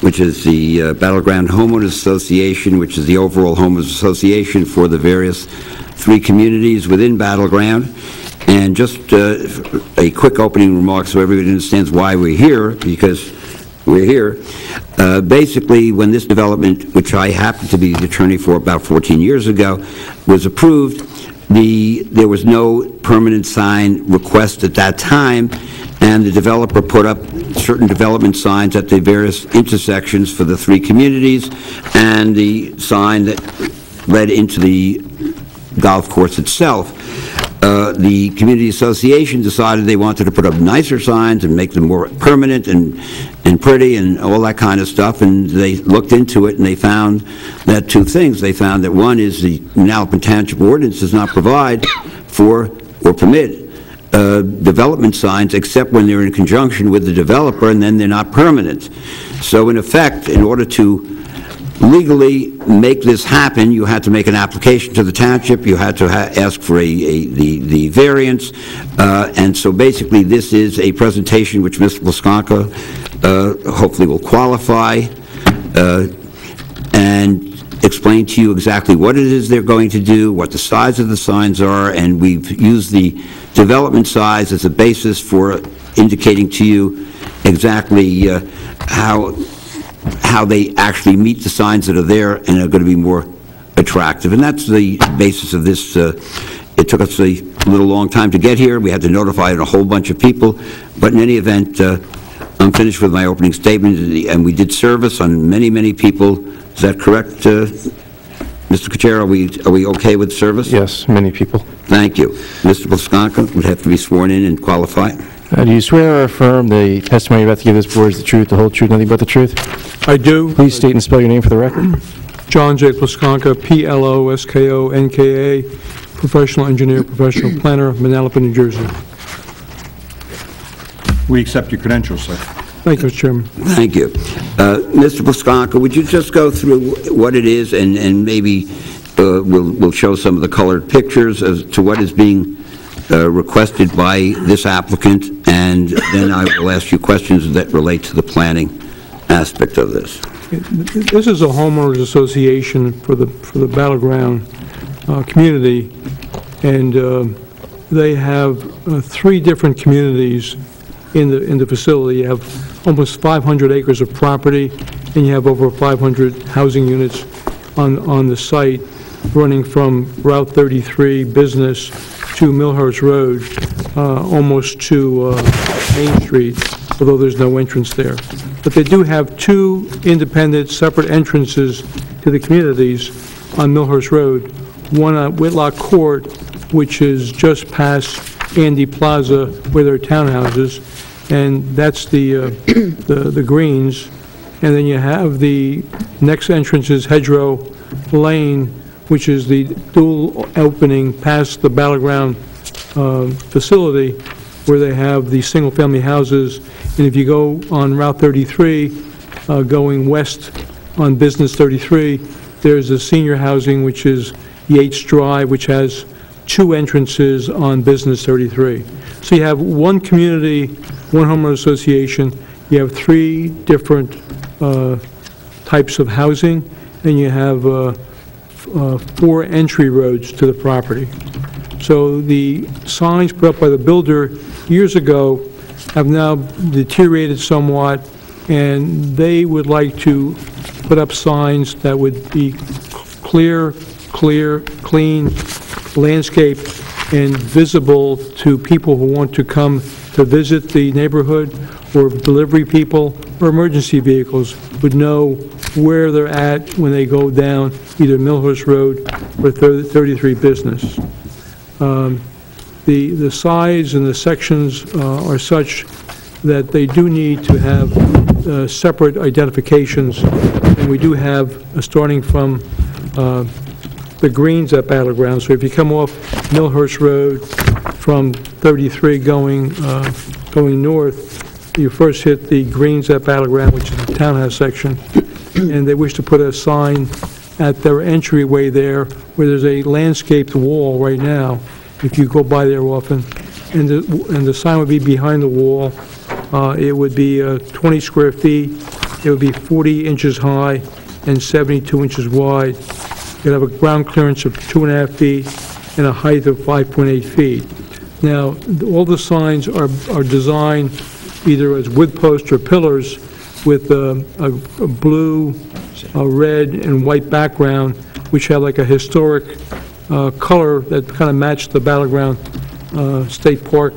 which is the Battleground Homeowners Association, which is the overall homeowners association for the various 3 communities within Battleground. And just a quick opening remark so everybody understands why we're here, because we're here. Basically, when this development, which I happened to be the attorney for about 14 years ago, was approved, there was no permanent sign request at that time, and the developer put up certain development signs at the various intersections for the 3 communities, and the sign that led into the golf course itself. The community association decided they wanted to put up nicer signs and make them more permanent and pretty and all that kind of stuff, and they looked into it and they found that 2 things. They found that one is the Manalapan Township ordinance does not provide for or permit development signs except when they're in conjunction with the developer, and then they're not permanent. So in effect, in order to legally make this happen, you had to make an application to the township, you had to ask for the variance, and so basically this is a presentation which Mr. Blasconka hopefully will qualify and explain to you exactly what it is they're going to do, what the size of the signs are, and we've used the development size as a basis for indicating to you exactly how they actually meet the signs that are there and are going to be more attractive. And that's the basis of this. It took us a little long time to get here. We had to notify a whole bunch of people. But in any event, I'm finished with my opening statement, and we did service on many, many people. Is that correct, Mr. Kuchera? Are we okay with service? Yes, many people. Thank you. Mr. Blasconka would have to be sworn in and qualify. Do you swear or affirm the testimony you're about to give this board is the truth, the whole truth, nothing but the truth? I do. Please state and spell your name for the record. John J. Plasconka, P-L-O-S-K-O-N-K-A, professional engineer, professional planner, Manalapan, New Jersey. We accept your credentials, sir. Thank you, Mr. Chairman. Thank you. Mr. Blasconka, would you just go through what it is, and maybe we'll show some of the colored pictures as to what is being requested by this applicant, and then I will ask you questions that relate to the planning aspect of this. This is a homeowners association for the Battleground community, and they have 3 different communities in the facility. You have almost 500 acres of property, and you have over 500 housing units on the site, running from Route 33 business to Millhurst Road, almost to Main Street, although there's no entrance there. But they do have 2 independent, separate entrances to the communities on Millhurst Road, one at Whitlock Court, which is just past Andy Plaza, where there are townhouses, and that's the greens. And then you have the next entrance is Hedgerow Lane, which is the dual opening past the Battleground facility, where they have the single-family houses. And if you go on Route 33, going west on Business 33, there's a senior housing, which is Yates Drive, which has 2 entrances on Business 33. So you have one community, one homeowner association, you have 3 different types of housing, and you have 4 entry roads to the property. So the signs put up by the builder years ago have now deteriorated somewhat, and they would like to put up signs that would be clear, clean, landscape, and visible to people who want to come to visit the neighborhood, or delivery people, or emergency vehicles would know where they're at when they go down either Millhurst Road or 33 Business. The size and the sections are such that they do need to have separate identifications, and we do have, starting from the greens at Battleground. So if you come off Millhurst Road from 33 going north, you first hit the greens at Battleground, which is the townhouse section, and they wish to put a sign at their entryway there, where there's a landscaped wall right now, if you go by there often, and the sign would be behind the wall. It would be 20 square feet, it would be 40 inches high and 72 inches wide. You'd have a ground clearance of 2.5 feet and a height of 5.8 feet. Now, all the signs are designed either as wood posts or pillars with a blue, a red, and white background, which have like a historic color that kind of matched the Battleground State Park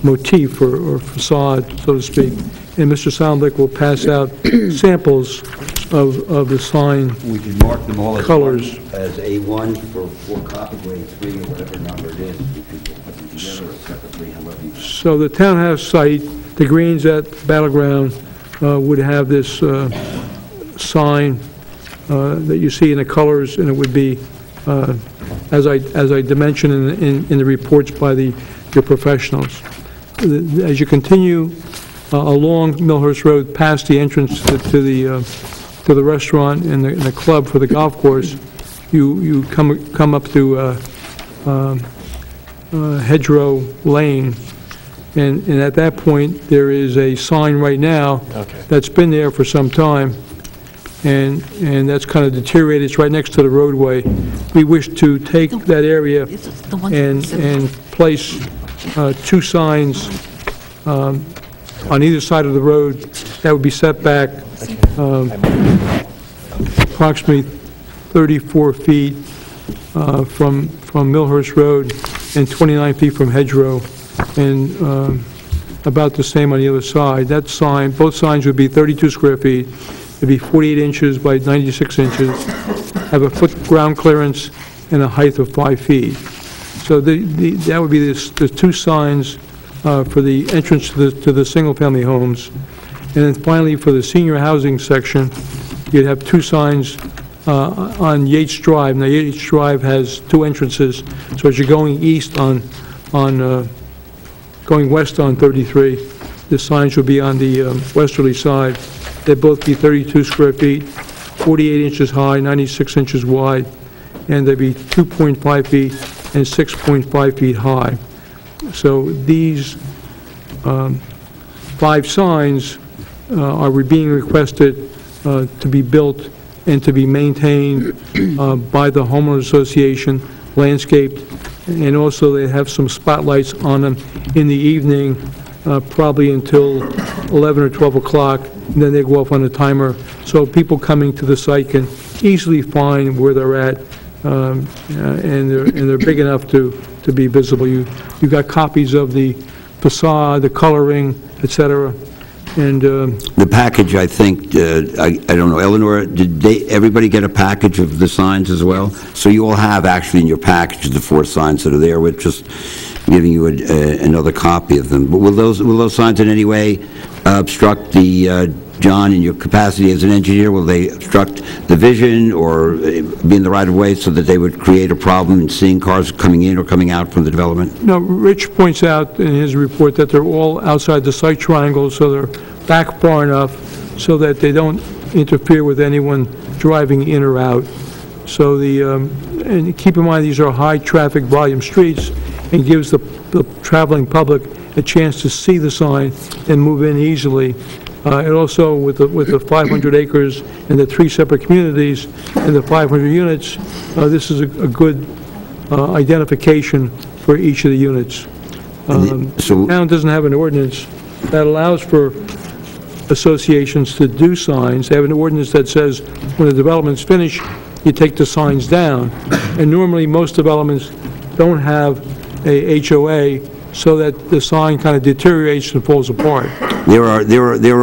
motif or facade, so to speak. And Mr. Soundlick will pass out samples of the sign We can mark them all as colors. as A1 for copy grade 3 or whatever number it is. We can put them together separately, however you... So the townhouse site, the greens at Battleground, would have this sign that you see in the colors, and it would be, as I dimensioned in the reports by the professionals. As you continue along Millhurst Road, past the entrance to the restaurant and the club for the golf course, you come up to Hedgerow Lane, and at that point, there is a sign right now that's been there for some time, and that's kind of deteriorated. It's right next to the roadway. We wish to take that area and place two signs on either side of the road that would be set back approximately 34 feet from Millhurst Road and 29 feet from Hedgerow, and about the same on the other side. That sign, both signs would be 32 square feet. It'd be 48 inches by 96 inches, have a foot ground clearance and a height of 5 feet. So that would be the two signs for the entrance to the single-family homes. And then finally, for the senior housing section, you'd have two signs on Yates Drive. Now, Yates Drive has two entrances, so as you're going east going west on 33, the signs will be on the westerly side. They'd both be 32 square feet, 48 inches high, 96 inches wide, and they'd be 2.5 feet and 6.5 feet high. So these 5 signs are being requested to be built and to be maintained by the homeowners association, landscaped, and also they have some spotlights on them in the evening, probably until 11 or 12 o'clock, and then they go off on a timer, so people coming to the site can easily find where they're at, and they're big enough to be visible. You got copies of the facade, the coloring, etc. And the package, I think, I don't know, Eleanor, did everybody get a package of the signs as well? So you all have actually in your package the 4 signs that are there. We're just giving you another copy of them. But will those signs in any way obstruct the, John, in your capacity as an engineer, will they obstruct the vision or be in the right-of-way so that they would create a problem in seeing cars coming in or coming out from the development? No, Rich points out in his report that they're all outside the site triangle, so they're back far enough so that they don't interfere with anyone driving in or out. So and keep in mind, these are high-traffic volume streets, and gives the traveling public a chance to see the sign and move in easily. And also, with the 500 acres and the 3 separate communities and the 500 units, this is a good identification for each of the units. The town doesn't have an ordinance that allows for associations to do signs. They have an ordinance that says when the development's finished, you take the signs down. And normally, most developments don't have a HOA, so that the sign kind of deteriorates and falls apart. There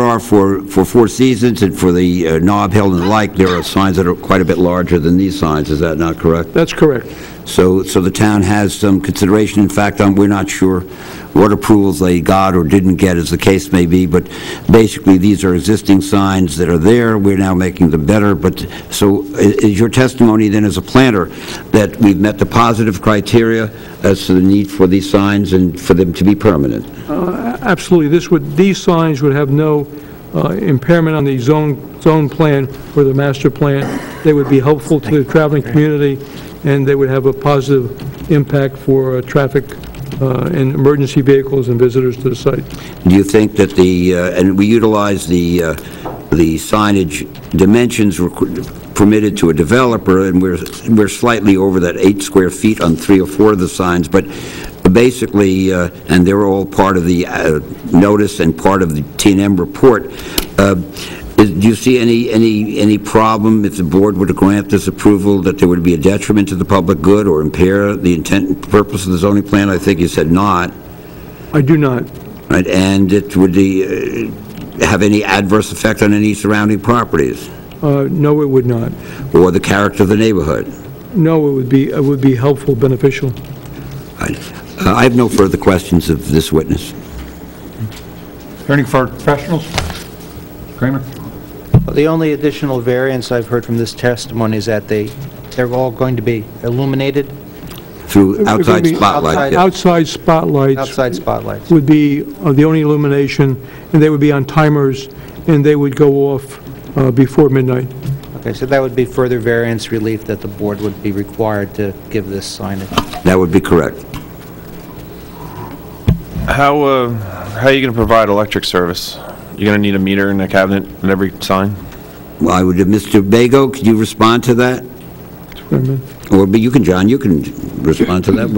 are for Four Seasons and for the Nob Hill and the like, there are signs that are quite a bit larger than these signs. Is that not correct? That's correct. So the town has some consideration. In fact, we're not sure what approvals they got or didn't get, as the case may be, but basically these are existing signs that are there. We're now making them better. But so is your testimony then as a planner that we've met the positive criteria as to the need for these signs and for them to be permanent? Absolutely. These signs would have no impairment on the zone plan or the master plan. They would be helpful to the traveling community, and they would have a positive impact for traffic and emergency vehicles and visitors to the site. Do you think that and we utilize the signage dimensions permitted to a developer, and we're slightly over that 8 square feet on 3 or 4 of the signs, but basically, and they're all part of the notice and part of the T&M report. Do you see any problem if the board were to grant this approval, that there would be a detriment to the public good or impair the intent and purpose of the zoning plan? I think you said not. I do not. Right, and it would have any adverse effect on any surrounding properties? No, it would not. Or the character of the neighborhood? No, it would be helpful, beneficial. I have no further questions of this witness. Any further professionals? Kramer? The only additional variance I've heard from this testimony is that they're all going to be illuminated. Through outside spotlights? Outside spotlights. Outside spotlights. Would be the only illumination, and they would be on timers, and they would go off before midnight. Okay, so that would be further variance relief that the board would be required to give this signage. That would be correct. How are you going to provide electric service? You're going to need a meter and a cabinet in every sign? Well, I would, Mr. Bago, could you respond to that? Or, but you can, John, you can respond to that.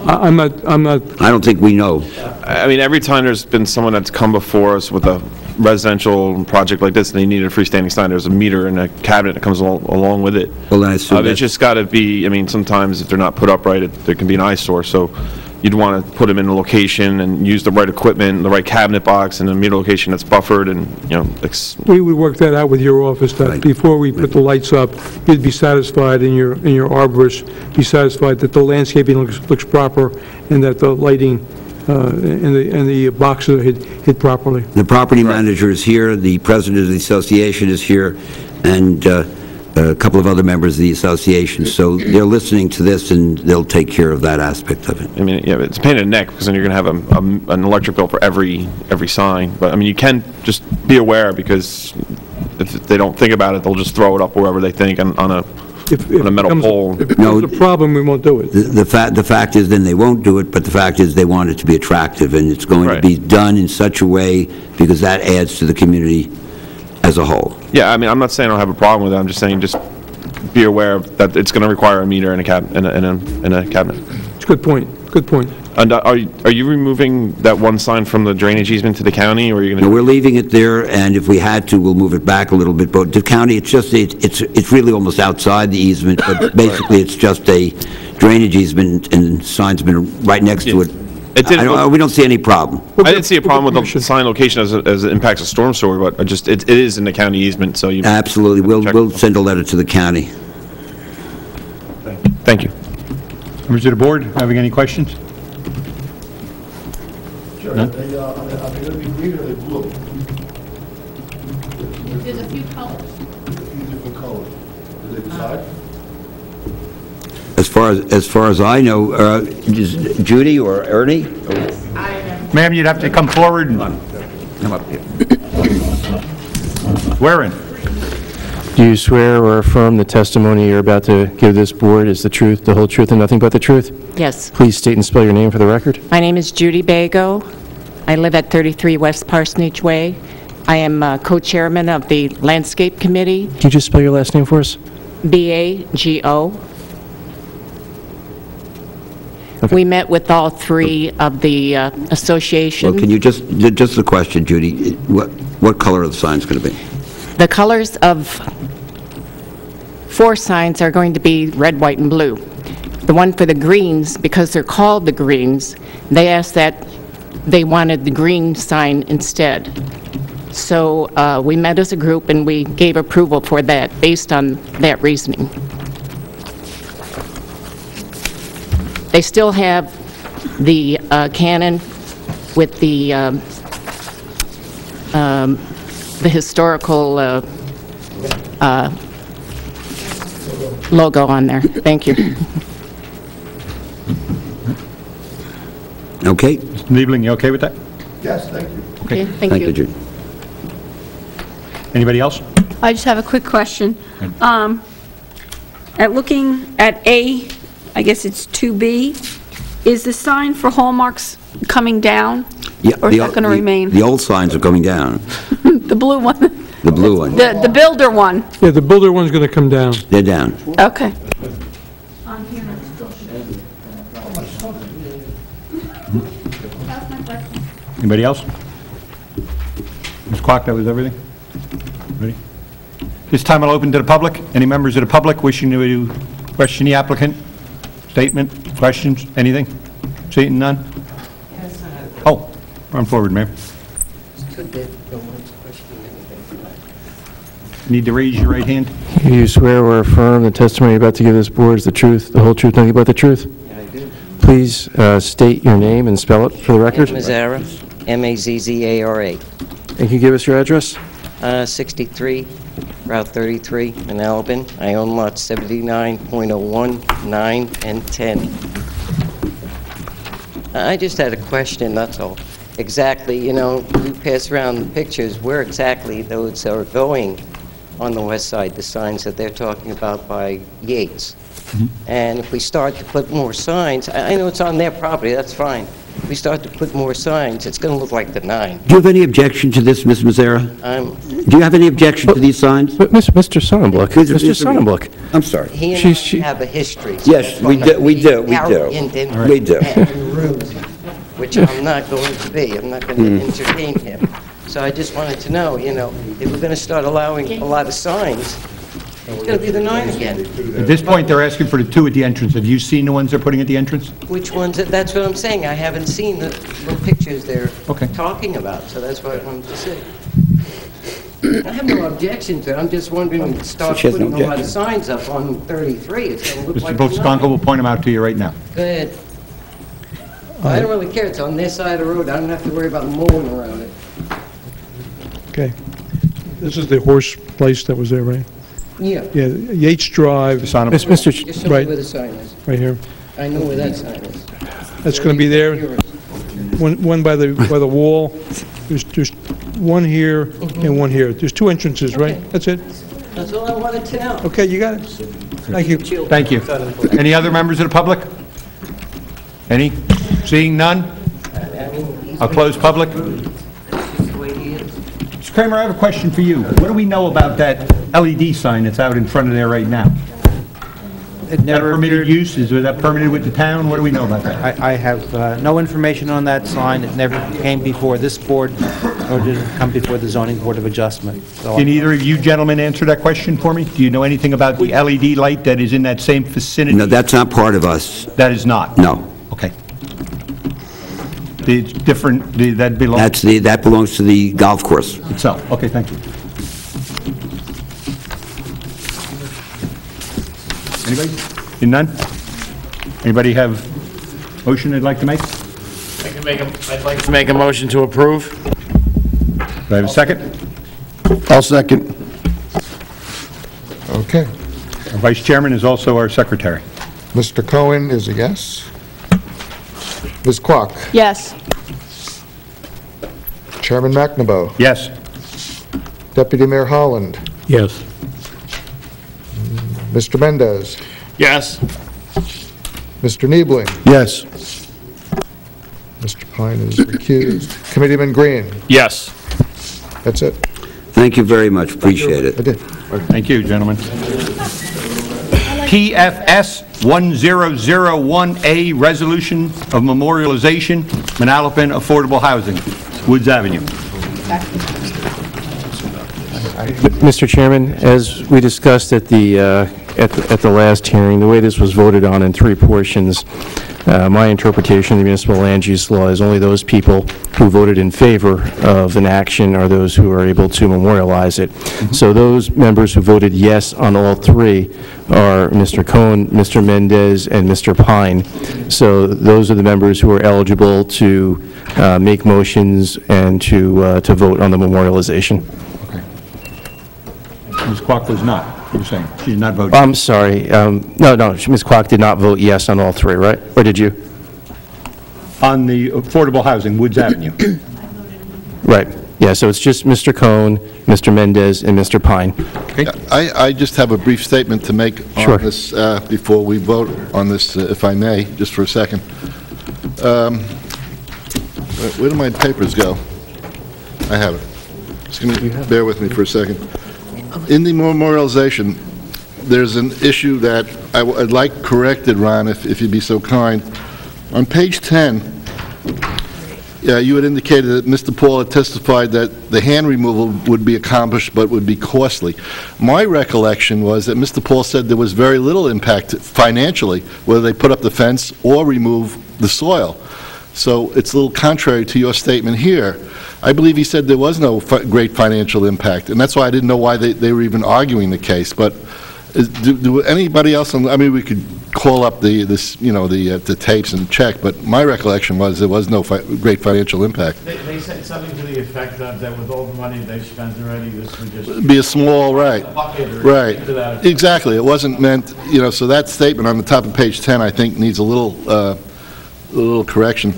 I'm not. I don't think we know. I mean, every time there's been someone that's come before us with a residential project like this and they need a freestanding sign, there's a meter and a cabinet that comes along with it. Well, then I assume it's just got to be, I mean, sometimes if they're not put up right, there can be an eyesore. So you'd want to put them in a location and use the right equipment, the right cabinet box, and a meter location that's buffered and, you know, we would work that out with your office, that before we put the lights up, you'd be satisfied, and your arborist be satisfied that the landscaping looks proper and that the lighting and the boxes are hit properly. The property manager is here, the president of the association is here, and a couple of other members of the association, so they're listening to this and they'll take care of that aspect of it. I mean, yeah, it's a pain in the neck because then you're going to have an electric bill for every sign. But I mean, you can just be aware, because if they don't think about it, they'll just throw it up wherever they think on a metal pole. If it becomes a problem, we won't do it. The fact is, then they won't do it, but the fact is they want it to be attractive, and it's going to be done in such a way because that adds to the community as a whole. Yeah, I mean, I'm not saying I don't have a problem with it. I'm just saying just be aware that it's going to require a meter and a cabinet. It's a good point. Good point. And are you removing that one sign from the drainage easement to the county, or are you going to? No, we're leaving it there, and if we had to, we'll move it back a little bit. But the county, it's really almost outside the easement, but basically it's just a drainage easement, and sign's been right next to it. We don't see any problem. I didn't see a problem with the sign location as it impacts a storm sewer, but it is in the county easement, so you... Absolutely. We'll send a letter to the county. Thank you. Members of the board, having any questions? Sure. Are they going to be green or are they blue? There's a few colors. A few different colors. Did they decide? As far as I know, is Judy or Ernie? Ma'am, you'd have to come forward and come up here. Swear in. Do you swear or affirm the testimony you're about to give this board is the truth, the whole truth, and nothing but the truth? Yes. Please state and spell your name for the record. My name is Judy Bago. I live at 33 West Parsonage Way. I am co-chairman of the Landscape Committee. Can you just spell your last name for us? B-A-G-O. We met with all three of the associations. Well, can you just a question, Judy, what color are the signs going to be? The colors of 4 signs are going to be red, white, and blue. The one for the greens, because they're called the greens, they asked that they wanted the green sign instead. So we met as a group and we gave approval for that based on that reasoning. They still have the cannon with the historical logo on there. Thank you. Okay. Mr. Niebling, you okay with that? Yes, thank you. Okay, thank you. Judy. Anybody else? I just have a quick question. At looking at A, I guess it's 2B, is the sign for hallmarks coming down? Yeah, Or is that going to remain? The old signs are coming down, The blue one, the blue one. the builder one? Yeah, the builder one's going to come down. They're down. Okay. Anybody else? Ms. Clark, that was everything? Ready? This time I'll open to the public. Any members of the public wishing to question the applicant? Statement, questions, anything? Seeing none? Oh, run forward, ma'am. Need to raise your right hand? You swear or affirm the testimony you're about to give this board is the truth, the whole truth, nothing but the truth? Yeah, I do. Please state your name and spell it for the record. Mazzara, M-A-Z-Z-A-R-A. And can you give us your address? 63, Route 33 in Alban. I own lots 79.01, 9, and 10. I just had a question, that's all. Exactly, you pass around the pictures, where exactly those are going on the west side, the signs that they're talking about by Yates. And if we start to put more signs, I know it's on their property, that's fine. If we start to put more signs, it's going to look like the 9. Do you have any objection to this, Ms. Mazzara? Do you have any objection to these signs? But Mr. Sonnenbluck, Mr. Sonnenbluck. I'm sorry. He and I have a history. So Yes, that's we why do, I'm we do, being we do. arrogant and- We do. and rude, which I'm not going to be. I'm not going to entertain him. So I just wanted to know, if we're going to start allowing a lot of signs, it's going to be the 9 again. At this point, they're asking for the 2 at the entrance. Have you seen the ones they're putting at the entrance? Which ones? That's what I'm saying. I haven't seen the pictures they're Okay. talking about, so that's what I wanted to say. I have no objection to it. I'm just wondering, when we start She has no putting a lot of objection. signs up on 33, it's going to look Mr. like the 9. Botskonko will point them out to you right now. Go ahead. I don't really care. It's on this side of the road. I don't have to worry about mowing around it. Okay. This is the horse place that was there, right? Yeah. Yeah, Yates Drive. Mr. Just show me Right. where the sign is. Right here. I know where that sign is. That's going to be there. One by the wall. There's one here and one here. There's 2 entrances, right? Okay. That's it? That's all I wanted to know. Okay, you got it. Thank you. Thank you. Any other members of the public? Any? Seeing none? I'll close public. Mr. Kramer, I have a question for you. What do we know about that LED sign that's out in front of there right now? It Is that never permitted appeared. use? Is that permitted with the town? What do we know about that? I have no information on that sign. It never came before this board, nor did it come before the zoning board of adjustment. So Can either of you gentlemen answer that question for me? Do you know anything about the LED light that is in that same vicinity? No, that's not part of us. That is not? No. Okay. It's different, that belongs That belongs to the golf course. itself. Okay, thank you. Anybody? Seeing none? Anybody have motion they'd like to make? I'd like to make a motion to approve. Do I have a second? I'll second. Okay. Our vice chairman is also our secretary. Mr. Cohen is a yes. Ms. Kwok. Yes. Chairman McNabo. Yes. Deputy Mayor Holland. Yes. Mr. Mendez. Yes. Mr. Niebling. Yes. Mr. Pine is recused. Committeeman Green. Yes. That's it. Thank you very much, appreciate it. I did. Thank you, gentlemen. I'd like PFS 1001A, Resolution of Memorialization, Manalapan Affordable Housing, Woods Avenue. Mr. Chairman, as we discussed at the last hearing, the way this was voted on in three portions, my interpretation of the municipal land use law is only those people who voted in favor of an action are those who are able to memorialize it. So those members who voted yes on all three are Mr. Cohn, Mr. Mendez, and Mr. Pine. So those are the members who are eligible to make motions and to vote on the memorialization. Ms. Kwok was not, you're saying? She did not vote? I'm sorry. No, Ms. Kwok did not vote yes on all three, right? Or did you? On the affordable housing, Woods Avenue. Right. Yeah, so it's just Mr. Cohn, Mr. Mendez, and Mr. Pine. Yeah, I just have a brief statement to make on this before we vote on this, if I may, just for a second. Where do my papers go? I have it. Just bear with me for a second. In the memorialization, there's an issue that I'd like corrected, Ron, if you'd be so kind. On page 10, you had indicated that Mr. Paul had testified that the hand removal would be accomplished but would be costly. My recollection was that Mr. Paul said there was very little impact financially, whether they put up the fence or remove the soil. So it's a little contrary to your statement here. I believe he said there was no great financial impact, and that's why I didn't know why they were even arguing the case. But do anybody else? I mean, we could call up the tapes and check, but my recollection was there was no great financial impact. They said something to the effect of that with all the money they've spent already, this would just be a small, right? Right. Exactly. It wasn't meant, So that statement on the top of page 10, I think, needs a little correction.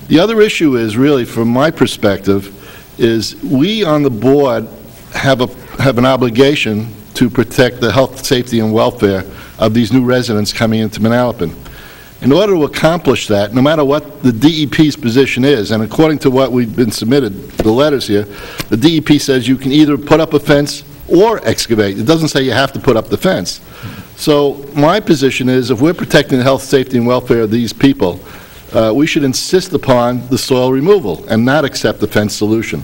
The other issue is really, from my perspective, is we on the board have an obligation to protect the health, safety, and welfare of these new residents coming into Manalapan. In order to accomplish that, no matter what the DEP's position is, and according to what we've been submitted, the letters here, the DEP says you can either put up a fence or excavate. It doesn't say you have to put up the fence. So my position is, if we're protecting the health, safety, and welfare of these people, we should insist upon the soil removal and not accept the fence solution.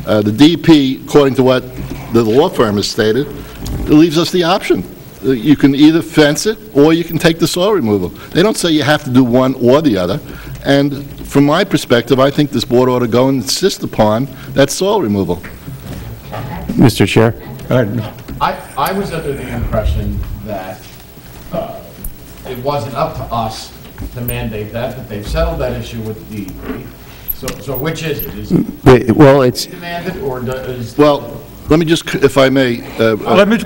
The DEP, according to what the law firm has stated, it leaves us the option. You can either fence it or you can take the soil removal. They don't say you have to do one or the other. And from my perspective, I think this board ought to go and insist upon that soil removal. Mr. Chair? Go ahead. I was under the impression that it wasn't up to us to mandate that they've settled that issue with the DEP. So which is it? Is it well, it's demanded or is... Well, let me just, if I may... Ms.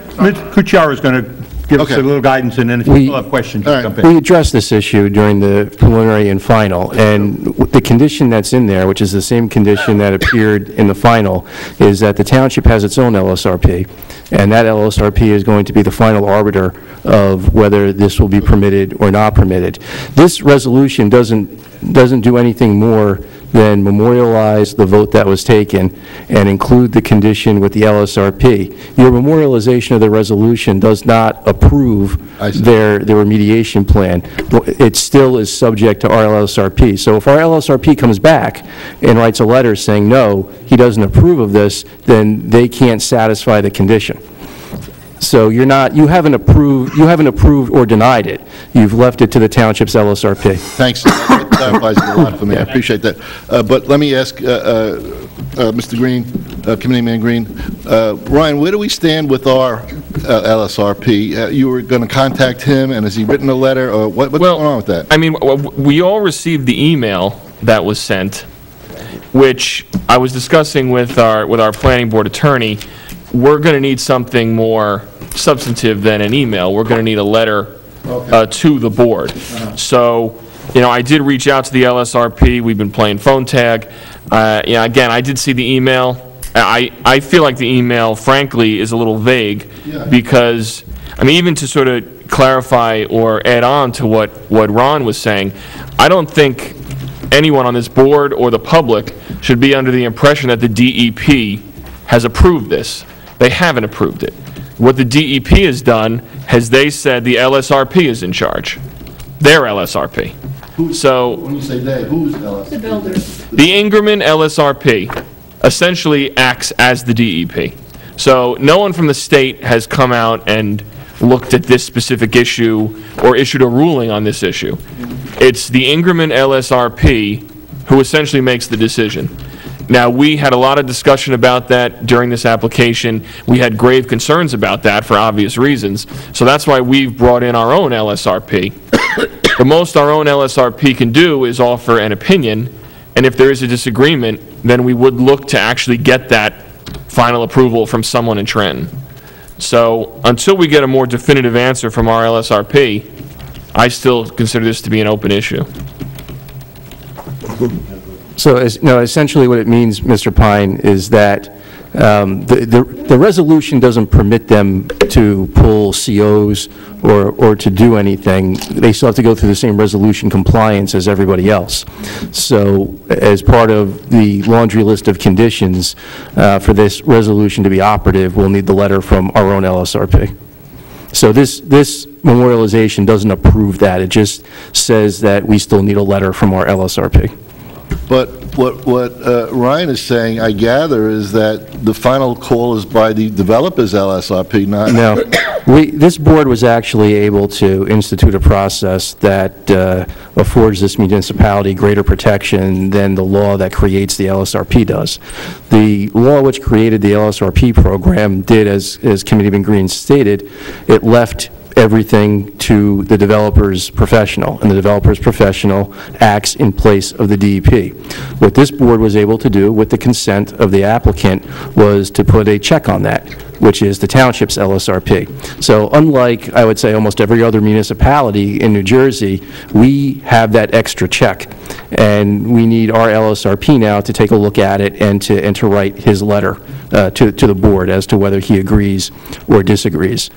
Kuchara is going to give us a little guidance, and then if you still have questions, jump in. We addressed this issue during the preliminary and final, and the condition that's in there, which is the same condition that appeared in the final, is that the township has its own LSRP, and that LSRP is going to be the final arbiter of whether this will be permitted or not permitted. This resolution doesn't do anything more than memorialize the vote that was taken and include the condition with the LSRP. Your memorialization of the resolution does not approve their remediation plan. It still is subject to our LSRP. So if our LSRP comes back and writes a letter saying, no, he doesn't approve of this, then they can't satisfy the condition. So you haven't approved or denied it. You've left it to the township's LSRP. Thanks. That clarifies it a lot for me. I appreciate that. But let me ask Mr. Green, Committeeman Green, Ryan, where do we stand with our LSRP? You were going to contact him, and has he written a letter, or what's going on with that? I mean, we all received the email that was sent, which I was discussing with our planning board attorney. We're going to need something more substantive than an email. We're going to need a letter to the board. So, I did reach out to the LSRP. We've been playing phone tag. Again, I did see the email. I feel like the email, frankly, is a little vague because, even to sort of clarify or add on to what Ron was saying, I don't think anyone on this board or the public should be under the impression that the DEP has approved this. They haven't approved it. What the DEP has done has they said the LSRP is in charge, their LSRP. So When you say they, who's LS? The builders. the Ingerman LSRP essentially acts as the DEP. So no one from the state has come out and looked at this specific issue or issued a ruling on this issue. It's the Ingerman LSRP who essentially makes the decision. Now, we had a lot of discussion about that during this application. We had grave concerns about that for obvious reasons. So that's why we've brought in our own LSRP. The most our own LSRP can do is offer an opinion, and if there is a disagreement, then we would look to actually get that final approval from someone in Trenton. So until we get a more definitive answer from our LSRP, I still consider this to be an open issue. So, no, essentially what it means, Mr. Pine, is that the resolution doesn't permit them to pull COs or to do anything. They still have to go through the same resolution compliance as everybody else. So, as part of the laundry list of conditions for this resolution to be operative, we'll need the letter from our own LSRP. So this memorialization doesn't approve that. It just says that we still need a letter from our LSRP. But what Ryan is saying, I gather, is that the final call is by the developer's LSRP, not... No. This board was actually able to institute a process that affords this municipality greater protection than the law that creates the LSRP does. The law which created the LSRP program did, as Committeeman Green stated, it left everything to the developer's professional, and the developer's professional acts in place of the DEP. What this board was able to do, with the consent of the applicant, was to put a check on that, which is the township's LSRP. So unlike, I would say, almost every other municipality in New Jersey, we have that extra check, and we need our LSRP now to take a look at it and to write his letter to the board as to whether he agrees or disagrees.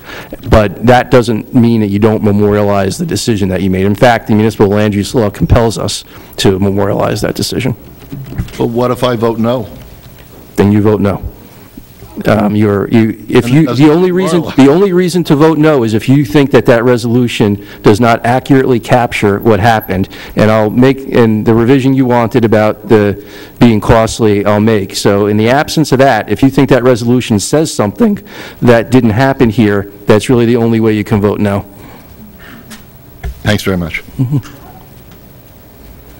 But that doesn't mean that you don't memorialize the decision that you made. In fact, the municipal land use law compels us to memorialize that decision. But what if I vote no? Then you vote no. The only reason to vote no is if you think that that resolution does not accurately capture what happened, and the revision you wanted about the being costly, I'll make. So in the absence of that, if you think that resolution says something that didn't happen here, that's really the only way you can vote no. Thanks very much.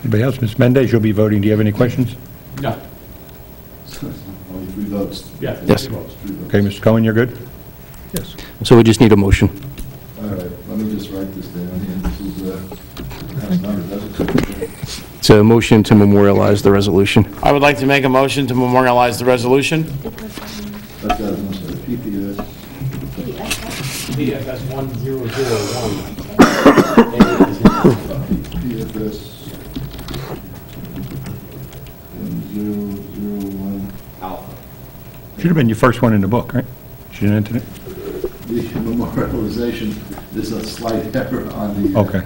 Anybody else? Ms. Mendez, you'll be voting. Do you have any questions? No. Only 3 votes. Yeah. Yes. Okay, Mr. Cohen, you're good? Yes. So we just need a motion. All right, let me just write this down here. This is, that's not a resolution. It's a motion to memorialize the resolution. I would like to make a motion to memorialize the resolution. That doesn't say PPS. PFS 1001. PFS 1001 Alpha. Should have been your first one in the book, right? Should have entered it? The memorialization, there's a slight error on the Okay.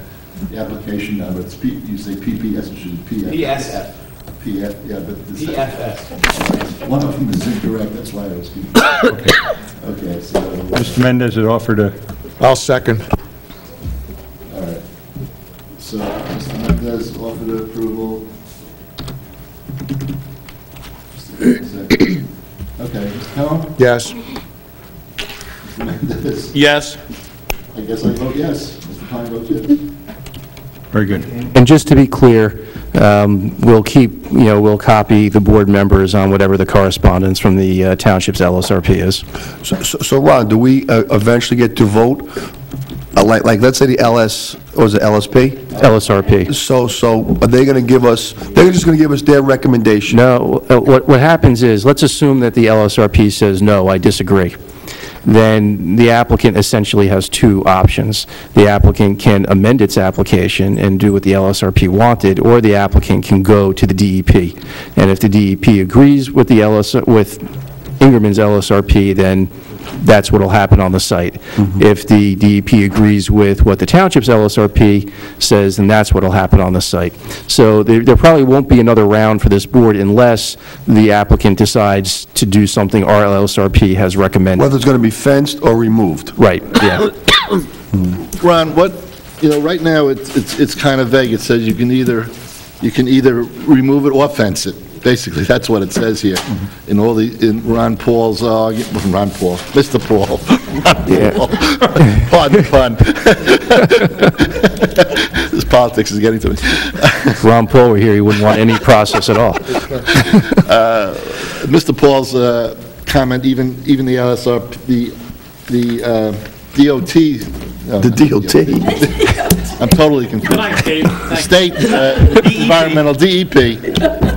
the application number. It's you say PPS, it should be PF. PSF. PF, yeah, but this... PFS. One of them is incorrect, that's why I was confused. Okay, so... Mr. Mendez has offered a... I'll second. All right. So, Mr. Mendez offered approval. Just a second. Okay, Mr. Cohen? Yes. Mr. Mendez? Yes. I guess I vote yes. Mr. Pine votes yes. Very good. And just to be clear, we'll copy the board members on whatever the correspondence from the township's LSRP is. So Ron, do we eventually get to vote? Like, let's say the LSP? LSRP. So are they going to give us, they're just going to give us their recommendation? No, what happens is, let's assume that the LSRP says, no, I disagree. Then the applicant essentially has 2 options. The applicant can amend its application and do what the LSRP wanted, or the applicant can go to the DEP. And if the DEP agrees with the Ingerman's LSRP, then that's what'll happen on the site. If the DEP agrees with what the township's LSRP says, then that's what'll happen on the site. So there probably won't be another round for this board unless the applicant decides to do something our LSRP has recommended. Whether it's going to be fenced or removed. Right, yeah. Ron, right now, it's kind of vague. It says you can either remove it or fence it. Basically, that's what it says here. In Ron Paul's, Mr. Paul. Pardon the pun. This politics is getting to me. If Ron Paul were here, he wouldn't want any process at all. Mr. Paul's comment, even the LSR, the DOT. The DOT. I'm totally confused. The state environmental DEP,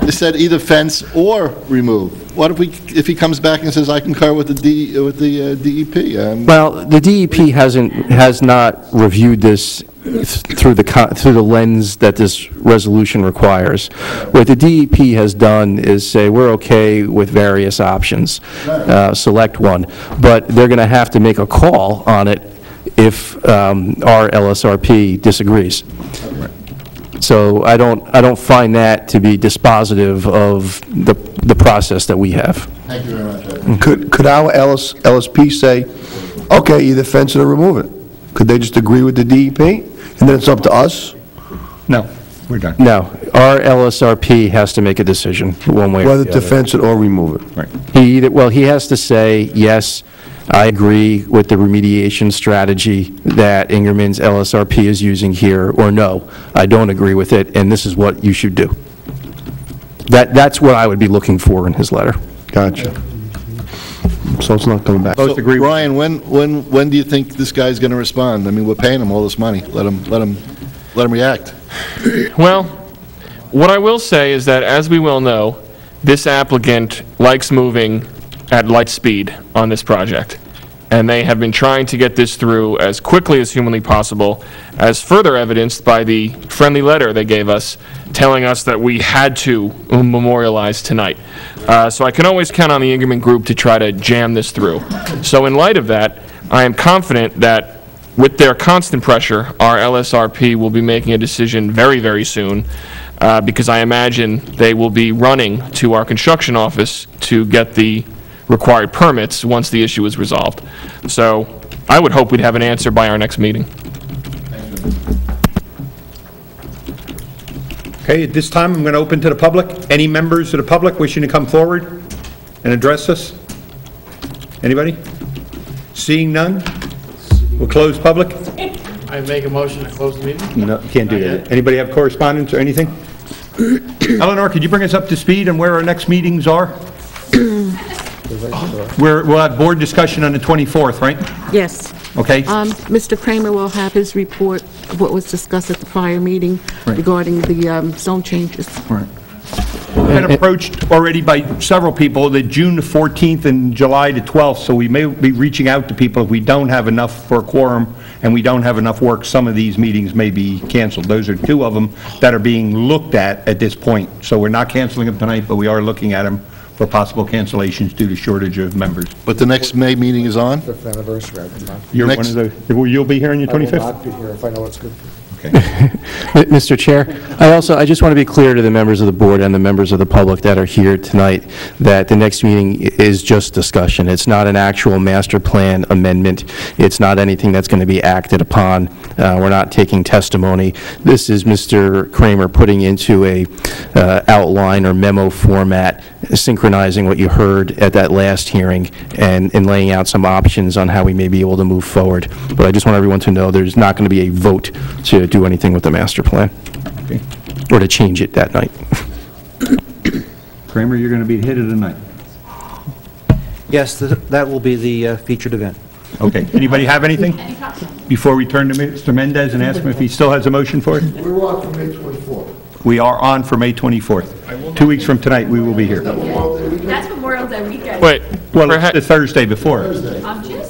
they said either fence or remove. What if he comes back and says, I concur with the DEP? Well, the DEP has not reviewed this through the lens that this resolution requires. What the DEP has done is say, we're okay with various options, select one, but they're going to have to make a call on it if our LSRP disagrees. So I don't find that to be dispositive of the process that we have. Thank you very much. Could our LSP say, okay, either fence it or remove it? Could they just agree with the DEP, and then it's up to us? No, we're done. No, our LSRP has to make a decision, one way or the other. Whether to fence it or remove it? Right. He has to say, yes, I agree with the remediation strategy that Ingerman's LSRP is using here, or no, I don't agree with it, and this is what you should do. That's what I would be looking for in his letter. Gotcha. So it's not coming back. So, Ryan, when do you think this guy's going to respond? I mean, we're paying him all this money. Let him react. Well, what I will say is that, as we well know, this applicant likes moving at light speed on this project, and they have been trying to get this through as quickly as humanly possible, as further evidenced by the friendly letter they gave us telling us that we had to memorialize tonight. So I can always count on the Ingerman Group to try to jam this through. So in light of that, I am confident that with their constant pressure, our LSRP will be making a decision very, very soon, because I imagine they will be running to our construction office to get the required permits once the issue is resolved. So I would hope we'd have an answer by our next meeting. Okay, at this time, I'm going to open to the public. Any members of the public wishing to come forward and address us? Anybody? Seeing none, we'll close public. I make a motion to close the meeting? No, can't do that. Anybody have correspondence or anything? Eleanor, could you bring us up to speed on where our next meetings are? We'll have board discussion on the 24th, right? Yes. Okay. Mr. Kramer will have his report of what was discussed at the prior meeting regarding the zone changes. Right. We've been approached already by several people that June the 14th and July the 12th, so we may be reaching out to people if we don't have enough for a quorum and we don't have enough work. Some of these meetings may be canceled. Those are two of them that are being looked at this point. So we're not canceling them tonight, but we are looking at them for possible cancellations due to shortage of members. But the next May meeting is on? 5th anniversary, I will not. You're one of the, you'll be here on your 25th? I will not be here if I know it's good. Okay. Mr. Chair, I just want to be clear to the members of the board and the members of the public that are here tonight that the next meeting is just discussion. It's not an actual master plan amendment. It's not anything that's going to be acted upon. We're not taking testimony. This is Mr. Kramer putting into a outline or memo format, synchronizing what you heard at that last hearing and laying out some options on how we may be able to move forward. But I just want everyone to know there's not going to be a vote to do anything with the master plan, Okay. or to change it that night. Kramer, you're going to be hit of the night. Yes, that will be the featured event. Okay. Anybody have anything? Before we turn to Mr. Mendez and ask him if he still has a motion for it? We're on for May 24th. We are on for May 24th. 2 weeks from tonight, we will be here. That's Memorial Day weekend. Wait. Well, it's the Thursday before.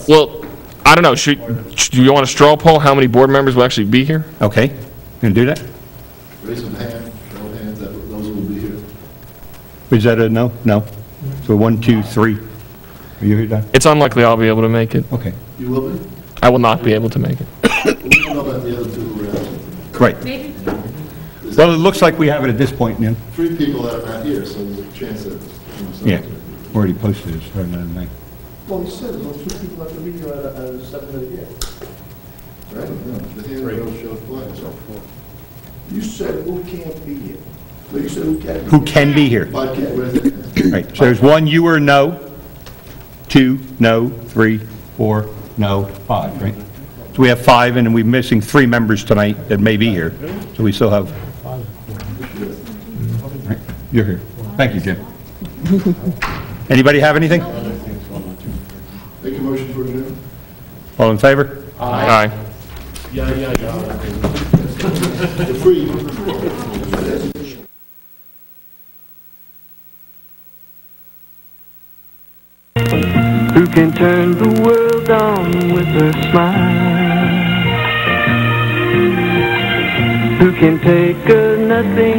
Well, I don't know. Do you want a straw poll how many board members will actually be here? Okay. Going to do that? Raise some hands, show of hands, that those who will be here. Is that a no? No. So 1, 2, 3. Are you here, Don? It's unlikely I'll be able to make it. Okay. You will be? I will not be able to make it. We don't know about the other two who are out. Right. Well, it looks like we have it at this point, Neil. 3 people that are not here, so there's a chance that, Yeah, already posted it, so another night. Well, he said there's only 2 people that have to be here out of 7 that are here. Right? No, the hand don't show twice. You said who can't be here. No, you said who can be. Who can be here? I can't, where's it? Right, so there's 1 you or no, 2 no, 3, 4 no, 5, right? So we have 5, and then we're missing 3 members tonight that may be here, so we still have... Right, you're here. Thank you, Jim. Anybody have anything? Make a motion for adjournment. All in favor? Aye. Yeah. You're free. Who can turn the world on with a smile? Who can take a nothing